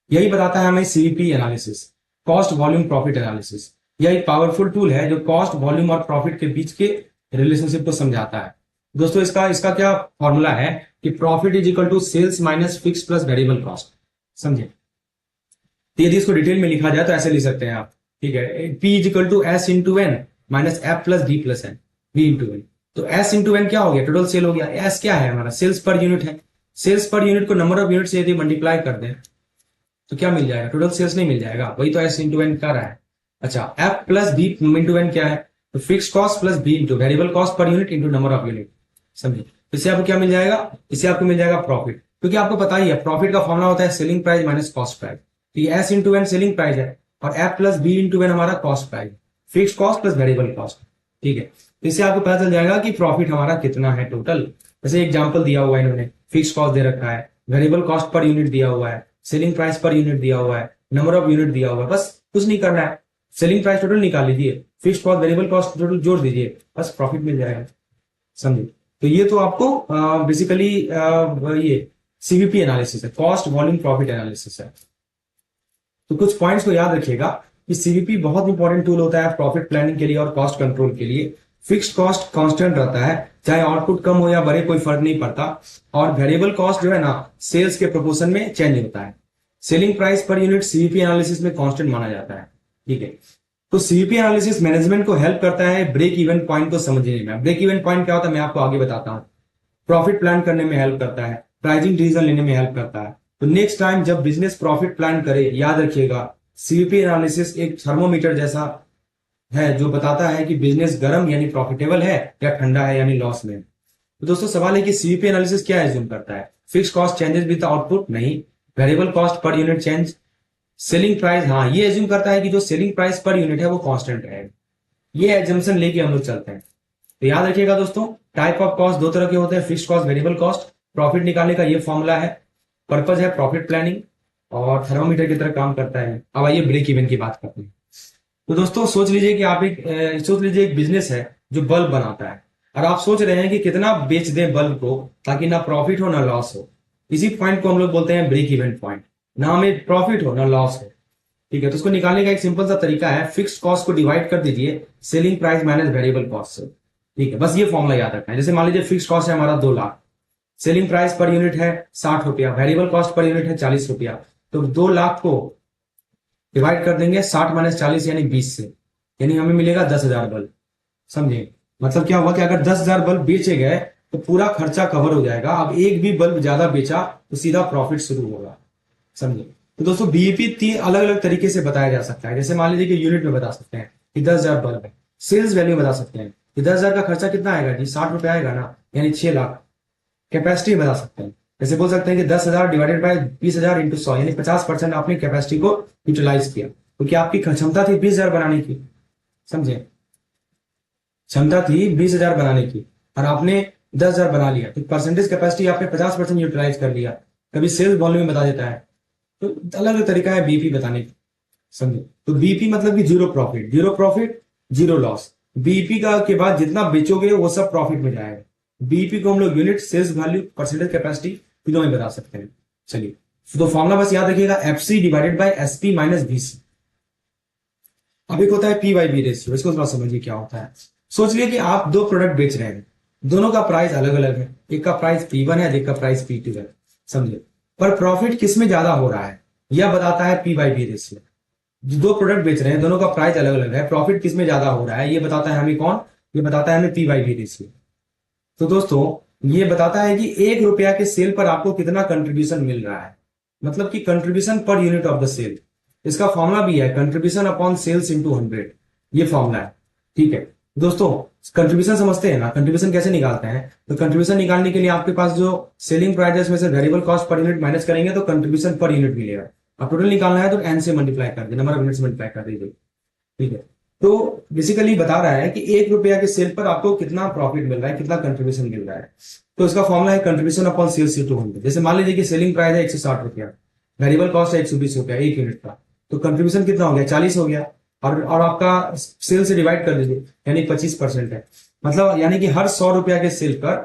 यही बताता है हमें CVP analysis, cost volume profit analysis. यह एक पावरफुल टूल है जो कॉस्ट वॉल्यूम और प्रॉफिट के बीच के रिलेशनशिप को समझाता है। दोस्तों इसका क्या फॉर्मूला है कि profit is equal to sales minus fix plus variable cost, समझे। तो यदि इसको डिटेल में लिखा जाए तो ऐसे लिख सकते हैं आप, ठीक है। P is equal to S into N minus F plus D plus N, V into N. तो S इंटू एन क्या हो गया, टोटल सेल हो गया। S क्या है हमारा, सेल्स पर यूनिट है। सेल्स पर यूनिट को नंबर ऑफ यूनिट से यदि मल्टीप्लाई कर दें तो क्या मिल जाएगा, टोटल सेल्स नहीं मिल जाएगा, वही तो S इंटू एन कर रहा है। अच्छा, F plus B into N क्या है, तो fix cost plus B into variable cost per unit into number of unit, समझिए। इससे आपको क्या मिल जाएगा, इससे आपको मिल जाएगा प्रॉफिट, क्योंकि आपको पता ही है प्रॉफिट का फॉर्मुला होता है selling price minus cost price. तो ये S into N selling price है और F plus B into N हमारा cost price, fix cost plus variable cost, ठीक है। तो इससे आपको पता चल जाएगा कि प्रॉफिट हमारा कितना है टोटल। जैसे एग्जांपल दिया हुआ है इन्होंने, फिक्स कॉस्ट दे रखा है, वेरिएबल कॉस्ट पर यूनिट दिया हुआ है, सेलिंग प्राइस पर यूनिट दिया हुआ है, नंबर ऑफ यूनिट दिया हुआ है, बस कुछ नहीं करना है, सेलिंग प्राइस टोटल निकाल लीजिए, fix cost variable cost total जोड़ दीजिए, बस प्रॉफिट मिल जाएगा, समझिए। तो ये तो आपको बेसिकली ये सीवीपी एनालिसिस है, कॉस्ट वॉल्यूम प्रॉफिट एनालिसिस है। तो कुछ पॉइंट्स को याद रखिएगा कि सीवीपी बहुत इंपॉर्टेंट टूल होता है प्रॉफिट प्लानिंग के लिए और कॉस्ट कंट्रोल के लिए। फिक्स्ड कॉस्ट कांस्टेंट रहता है, चाहे आउटपुट कम हो या बढ़े कोई फर्क नहीं पड़ता, और वेरिएबल कॉस्ट जो है ना सेल्स के प्रोपोर्शन में चेंज होता है। Selling price per unit CVP analysis में कांस्टेंट माना जाता है, ठीक है। तो सीवीपी एनालिसिस मैनेजमेंट को हेल्प करता है ब्रेक इवन पॉइंट को समझने में। ब्रेक इवन पॉइंट क्या होता है मैं आपको आगे बताता हूं। प्रॉफिट प्लान करने में हेल्प करता है, प्राइसिंग डिसीजन लेने में हेल्प करता है। तो नेक्स्ट टाइम जब बिजनेस प्रॉफिट प्लान करे, याद रखिएगा सीवीपी एनालिसिस एक थर्मोमीटर जैसा है जो बताता है कि बिजनेस गर्म यानी प्रॉफिटेबल है या ठंडा है यानी लॉस में। तो दोस्तों सवाल है कि सीवीपी एनालिसिस क्या एज्यूम करता है, fix cost changes with output, नहीं। Variable cost per unit change, selling price, हाँ ये एज्यूम करता है कि जो सेलिंग प्राइस पर यूनिट है वो कांस्टेंट रहेगा। ये एजम्पशन लेके हम लोग चलते हैं। तो याद रखिएगा दोस्तों, टाइप ऑफ कॉस्ट दो तरह के होते हैं, fixed cost, variable cost. Profit निकालने का ये फॉर्मूला है, पर्पज है प्रॉफिट प्लानिंग और थर्मोमीटर की तरह काम करता है। अब आइए ब्रेक इवन की बात करते हैं। तो दोस्तों सोच लीजिए कि आप एक बिजनेस है जो बल्ब बनाता है और आप सोच रहे हैं कि कितना बेच दें बल्ब को ताकि ना प्रॉफिट हो ना लॉस हो। इसी पॉइंट को हम लोग बोलते हैं ब्रेक इवन पॉइंट, ना हमें प्रॉफिट हो ना लॉस हो, ठीक है। तो उसको निकालने का एक सिंपल सा तरीका है, फिक्स्ड कॉस्ट को डिवाइड कर दीजिए selling price minus variable cost से, ठीक है। बस ये फॉर्मूला याद रखना है। जैसे मान लीजिए फिक्स्ड कॉस्ट है हमारा 2 lakh, selling price per unit है 60 रुपया, वेरिएबल कॉस्ट पर यूनिट है 40 रुपया। तो 2 लाख को डिवाइड कर देंगे 60 माइनस 40 यानी 20 से, यानी हमें मिलेगा 10,000 बल्ब, समझे। मतलब क्या हुआ कि अगर 10,000 बल्ब बेचे गए तो पूरा खर्चा कवर हो जाएगा। अब एक भी बल्ब ज्यादा बेचा तो सीधा प्रॉफिट शुरू होगा, समझे। तो दोस्तों बीईपी 3 अलग अलग तरीके से बताया जा सकता है। जैसे मान लीजिए कि यूनिट में बता सकते हैं कि 10,000 बल्ब है, सेल्स वैल्यू बता सकते हैं कि 10,000 का खर्चा कितना आएगा जी, 60 रुपए आएगा ना, यानी 6 लाख। कैपेसिटी बता सकते हैं, जैसे बोल सकते हैं कि 10,000 डिवाइडेड बाय 20,000 इंटू 100, यानी 50% आपने कैपेसिटी को यूटिलाइज किया, क्योंकि आपकी क्षमता थी 20,000 बनाने की, समझे। क्षमता थी 20,000 बनाने की और आपने 10,000 बना लिया, तो परसेंटेज कैपेसिटी आपने 50% यूटिलाइज कर लिया। कभी सेल्स वॉल्यूम में बता देता है। तो अलग अलग तरीका है बीपी बताने का, समझे। तो बीपी मतलब कि zero profit zero loss. BP का के बाद जितना बेचोगे वो सब प्रॉफिट में जाएगा। बीपी को हम लोग unit, sales value, percentage capacity तीनों में बता सकते हैं। चलिए तो फॉर्मूला बस याद रखिएगा, FC divided by SP minus BC. अब एक होता है पी बाई बी रेशियो, इसको थोड़ा समझिए क्या होता है। सोच लिए कि आप 2 प्रोडक्ट बेच रहे हैं, दोनों का प्राइस अलग अलग है, एक का प्राइस P1 है, एक का प्राइस P2 है, समझे। पर प्रॉफिट किस में ज्यादा हो रहा है यह बताता है पी बाई बी रेशियो। जो 2 प्रोडक्ट बेच रहे हैं दोनों का प्राइस अलग अलग है, प्रॉफिट किस में ज्यादा हो रहा है ये बताता है हमें कौन, ये बताता है हमें पी बाई बी रेशियो। तो दोस्तों ये बताता है कि 1 रुपया के सेल पर आपको कितना कंट्रीब्यूशन मिल रहा है, मतलब कि contribution per unit of the sale. इसका फॉर्मूला भी है कंट्रीब्यूशन अपॉन सेल्स इंटू 100, ये फॉर्मूला है, ठीक है। दोस्तों कंट्रीब्यूशन समझते हैं ना, कंट्रीब्यूशन कैसे निकालते हैं। तो कंट्रीब्यूशन निकालने के लिए आपके पास जो सेलिंग प्राइस में से variable cost per unit minus करेंगे तो कंट्रीब्यूशन पर यूनिट मिलेगा। अब टोटल निकालना है तो एन से मल्टीप्लाई कर दीजिए, नंबर ऑफ यूनिट से मल्टीप्लाई कर दीजिए, ठीक है। तो बेसिकली बता रहा है कि 1 रुपया के सेल पर आपको कितना प्रॉफिट मिल रहा है, कितना कंट्रीब्यूशन मिल रहा है। तो इसका फॉर्मूला है कंट्रीब्यूशन अपॉन सेल्स इंटू 100। जैसे मान लीजिए कि सेलिंग प्राइस है 160 रुपया, वेरिएबल कॉस्ट है 120 रुपया 1 यूनिट का, तो कंट्रीब्यूशन कितना हो गया 40 हो गया, और आपका सेल से डिवाइड कर दीजिए यानी 25% है। मतलब यानी कि हर 100 रुपया के सेल पर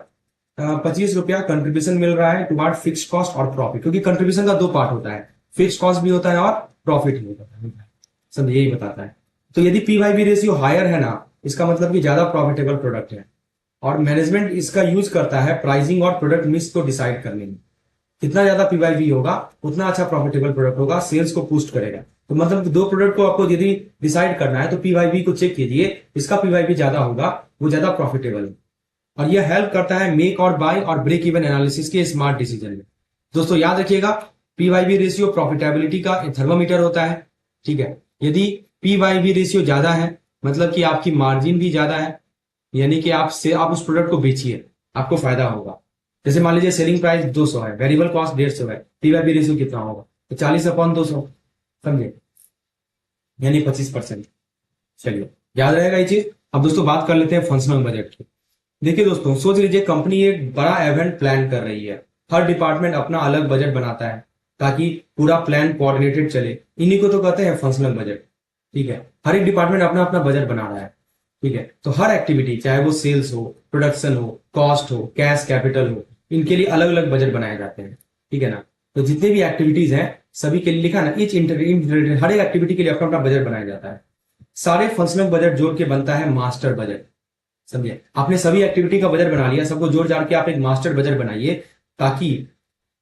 25 रुपया कंट्रीब्यूशन मिल रहा है टुवार्ड फिक्स कॉस्ट और प्रॉफिट, क्योंकि कंट्रीब्यूशन का 2 पार्ट होता है, फिक्स कॉस्ट भी होता है और प्रॉफिट भी होता है, समझे, यही बताता है। तो यदि P by B ratio higher है ना, इसका मतलब कि ज्यादा प्रॉफिटेबल प्रोडक्ट है, और मैनेजमेंट इसका यूज करता है प्राइसिंग और प्रोडक्ट मिक्स को डिसाइड करने में। जितना ज्यादा पीवाईवी होगा उतना अच्छा प्रॉफिटेबल प्रोडक्ट होगा, सेल्स को बूस्ट करेगा। तो मतलब दो प्रोडक्ट को आपको यदि डिसाइड करना है तो पीवाईवी को चेक कीजिए, इसका पीवाईवी ज्यादा होगा वो ज्यादा प्रॉफिटेबल है। और यह हेल्प करता है मेक और बाय और ब्रेक इवन एनालिसिस के स्मार्ट डिसीजन में। दोस्तों याद रखिएगा, पीवाईवी रेशियो प्रॉफिटेबिलिटी का थर्मामीटर होता है। ठीक है, यदि पीवाईवी रेशियो ज्यादा है मतलब कि आपकी मार्जिन भी ज्यादा है, यानी कि आप उस प्रोडक्ट को बेचिए, आपको फायदा होगा। जैसे मान लीजिए सेलिंग प्राइस 200 है, वेरिएबल कॉस्ट 150 है, पीवाईवी रेशियो कितना होगा? तो 40/200, समझे, यानी 25%। चलिए याद रहेगा ये चीज। अब दोस्तों बात कर लेते हैं फंक्शनल बजट की। देखिए दोस्तों, सोच लीजिए कंपनी एक बड़ा इवेंट प्लान कर रही है, हर डिपार्टमेंट अपना अलग बजट बनाता है ताकि पूरा प्लान कोऑर्डिनेटेड चले, इन्हीं को तो कहते हैं फंक्शनल बजट। ठीक है, हर एक डिपार्टमेंट अपना अपना बजट बना रहा है। ठीक है, तो हर एक्टिविटी चाहे वो सेल्स हो, प्रोडक्शन हो, कॉस्ट हो, कैश कैपिटल हो, इनके लिए अलग अलग बजट बनाए जाते हैं। ठीक है ना, तो जितने भी एक्टिविटीज हैं सभी के लिए लिखा ना, हर एक एक्टिविटी के लिए अपना अपना बजट बनाया जाता है। सारे फंक्शनल बजट जोड़ के बनता है मास्टर बजट। समझे, आपने सभी एक्टिविटी का बजट बना लिया, सबको जोड़ जाड़ के आप एक मास्टर बजट बनाइए ताकि,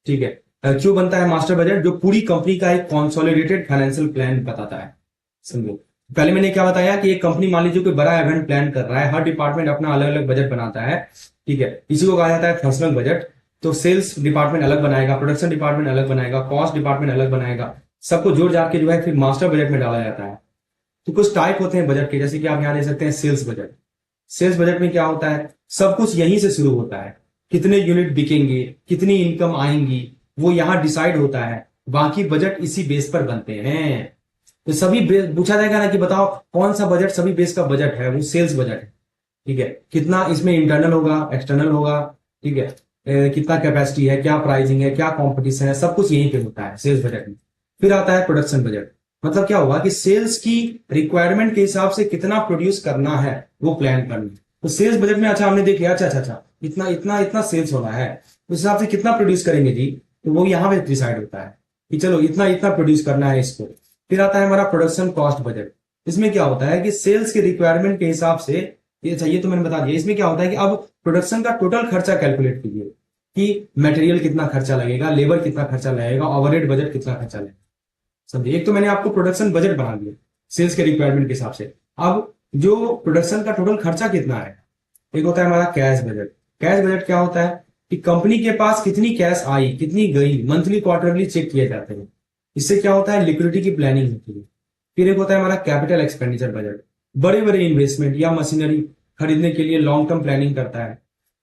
ठीक है, क्यों बनता है मास्टर बजट? जो पूरी कंपनी का एक कॉन्सोलिडेटेड फाइनेंशियल प्लान बताता है। समझो, पहले मैंने क्या बताया कि एक कंपनी मान लीजिए कोई बड़ा इवेंट प्लान कर रहा है, हर डिपार्टमेंट अपना अलग अलग बजट बनाता है। ठीक है, इसी को कहा जाता है फंक्शनल बजट। तो सेल्स डिपार्टमेंट अलग बनाएगा, प्रोडक्शन डिपार्टमेंट अलग बनाएगा, कॉस्ट डिपार्टमेंट अलग बनाएगा, सबको जोड़ जाड़ के जो है फिर मास्टर बजट में डाला जाता है। तो कुछ टाइप होते हैं बजट के, जैसे कि आप यहां दे सकते हैं सेल्स बजट। सेल्स बजट में क्या होता है? सब कुछ यहीं से शुरू होता है, कितने यूनिट बिकेंगे, कितनी इनकम आएंगी, वो यहां डिसाइड होता है। बाकी बजट इसी बेस पर बनते हैं। तो सभी पूछा जाएगा ना कि बताओ कौन सा बजट सभी बेस का बजट है, वो सेल्स बजट है। ठीक है, कितना इसमें इंटरनल होगा, एक्सटर्नल होगा, ठीक है, कितना कैपेसिटी है, क्या प्राइसिंग है, क्या कंपटीशन है, सब कुछ यहीं पे होता है सेल्स बजट में। फिर आता है प्रोडक्शन बजट। मतलब क्या हुआ कि सेल्स की रिक्वायरमेंट के हिसाब से कितना प्रोड्यूस करना है वो प्लान करना। तो सेल्स बजट में अच्छा हमने देख लिया, अच्छा अच्छा अच्छा इतना इतना इतना सेल्स होना है, उस हिसाब से कितना प्रोड्यूस करेंगे जी, तो वो यहाँ पे डिसाइड होता है कि चलो इतना इतना प्रोड्यूस करना है इसको। फिर आता है हमारा प्रोडक्शन कॉस्ट बजट। इसमें क्या होता है कि सेल्स के रिक्वायरमेंट के हिसाब से, ये चाहिए तो मैंने बता दिया। इसमें क्या होता है कि अब प्रोडक्शन का टोटल खर्चा कैलकुलेट कीजिए कि मटेरियल कितना खर्चा लगेगा, लेबर कितना खर्चा लगेगा, ओवरहेड बजट कितना खर्चा लगेगा। समझिए, एक तो मैंने आपको प्रोडक्शन बजट बना दिया सेल्स के रिक्वायरमेंट के हिसाब से। अब जो प्रोडक्शन का टोटल खर्चा कितना है, एक होता है हमारा कैश बजट। कैश बजट क्या होता है कि कंपनी के पास कितनी कैश आई, कितनी गई, मंथली क्वार्टरली चेक किए जाते हैं। इससे क्या होता है, लिक्विडिटी की प्लानिंग होती है। फिर एक होता है हमारा कैपिटल एक्सपेंडिचर बजट। बड़े बड़े इन्वेस्टमेंट या मशीनरी खरीदने के लिए लॉन्ग टर्म प्लानिंग करता है,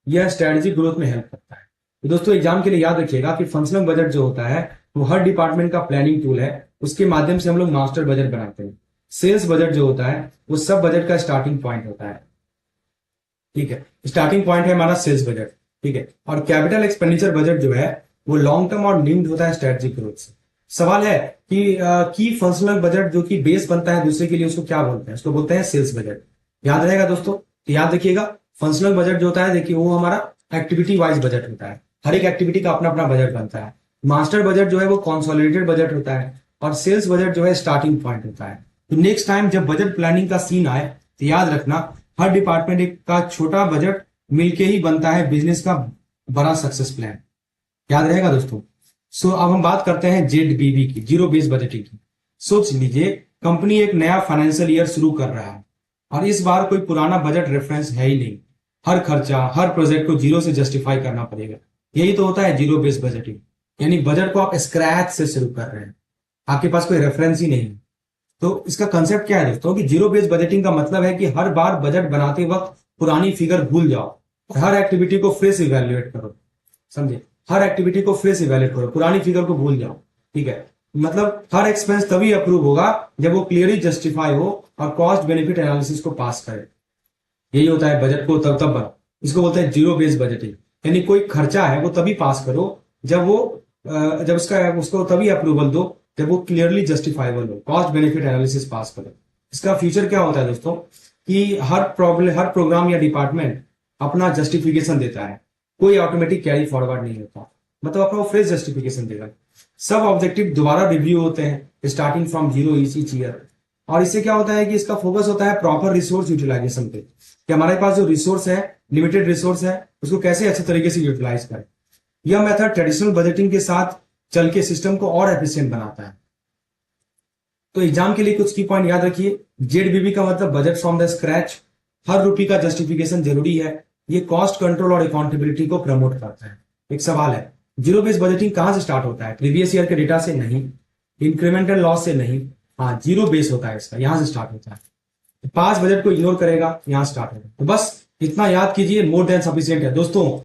यह स्ट्रेटेजिक ग्रोथ में हेल्प करता है। तो दोस्तों एग्जाम के लिए याद रखिएगा कि फंक्शनल बजट जो होता है वो हर डिपार्टमेंट का प्लानिंग टूल है, उसके माध्यम से हम लोग मास्टर बजट बनाते हैं। सेल्स बजट जो होता है वो सब बजट का स्टार्टिंग पॉइंट होता है। ठीक है, स्टार्टिंग पॉइंट है हमारा सेल्स बजट। ठीक है, और कैपिटल एक्सपेंडिचर बजट जो है वो लॉन्ग टर्म और लिंक्ड होता है स्ट्रेटेजिक ग्रोथ से। सवाल है कि फंक्शनल बजट जो कि बेस बनता है दूसरे के लिए, उसको क्या बोलते हैं? उसको बोलते हैं सेल्स बजट। याद रहेगा दोस्तों, तो याद रखिएगा फंक्शनल बजट जो होता है, देखिए वो हमारा एक्टिविटी वाइज बजट होता है, हर एक एक्टिविटी का अपना अपना बजट बनता है। मास्टर बजट जो है वो कॉन्सोलिडेटेड बजट होता है, और सेल्स बजट जो है स्टार्टिंग पॉइंट होता है। तो नेक्स्ट टाइम जब बजट प्लानिंग का सीन आए तो याद रखना, हर डिपार्टमेंट का छोटा बजट मिलके ही बनता है बिजनेस का बड़ा सक्सेस प्लान। याद रहेगा दोस्तों। सो अब हम बात करते हैं ZBB की, जीरो बेस बजटिंग की। सोच लीजिए कंपनी एक नया फाइनेंशियल ईयर शुरू कर रहा है और इस बार कोई पुराना बजट रेफरेंस है ही नहीं। हर खर्चा, हर प्रोजेक्ट को जीरो से जस्टिफाई करना पड़ेगा। यही तो होता है जीरो बेस बजटिंग, यानी बजट को आप स्क्रैच से शुरू कर रहे हैं, आपके पास कोई रेफरेंस ही नहीं है। तो इसका कंसेप्ट क्या है दोस्तों कि जीरो बेस बजटिंग का मतलब है कि हर बार बजट बनाते वक्त पुरानी फिगर भूल जाओ और हर एक्टिविटी को फ्रेश इवेल्युएट करो। समझे, हर एक्टिविटी को फ्रेश इवेल्युएट करो, पुरानी फिगर को भूल जाओ। ठीक है, मतलब हर एक्सपेंस तभी अप्रूव होगा जब वो क्लियरली जस्टिफाई हो और कॉस्ट बेनिफिट एनालिसिस को पास करे। यही होता है बजट को तब तब बना, इसको बोलते हैं जीरो बेस बजटिंग। यानी कोई खर्चा है वो तभी पास करो जब वो जब उसको तभी अप्रूवल दो जब वो क्लियरली जस्टिफाइबल हो, कॉस्ट बेनिफिट एनालिसिस पास करो। इसका फ्यूचर क्या होता है दोस्तों कि हर प्रोग्राम या डिपार्टमेंट अपना जस्टिफिकेशन देता है, कोई ऑटोमेटिक कैरी फॉरवर्ड नहीं होता, मतलब अपना फ्रेश जस्टिफिकेशन देगा। सब ऑब्जेक्टिव दोबारा रिव्यू होते हैं starting from zero each year. और इससे क्या होता है कि इसका फोकस होता है प्रॉपर रिसोर्स यूटिलाइजेशन पे, कि हमारे पास जो रिसोर्स है, लिमिटेड रिसोर्स है, उसको कैसे अच्छे तरीके से यूटिलाइज करें। यह मेथड ट्रेडिशनल बजटिंग के साथ चल के सिस्टम को और एफिशिएंट बनाता है। तो एग्जाम के लिए कुछ की पॉइंट याद रखिए। जेडबीबी का मतलब बजट फ्रॉम द स्क्रैच। हर रुपये का जस्टिफिकेशन जरूरी है। ये कॉस्ट कंट्रोल और अकाउंटेबिलिटी को प्रमोट करता है। एक सवाल है, जीरो बेस्ड बजटिंग कहां से स्टार्ट होता है? प्रीवियस ईयर के डेटा से नहीं, इंक्रीमेंटल लॉस से नहीं, हाँ जीरो बेस होता है इसका, यहां से स्टार्ट होता है। पास बजट को इग्नोर करेगा, यहां स्टार्ट होगा। तो बस इतना याद कीजिए, मोर देन सफिशिएंट है दोस्तों।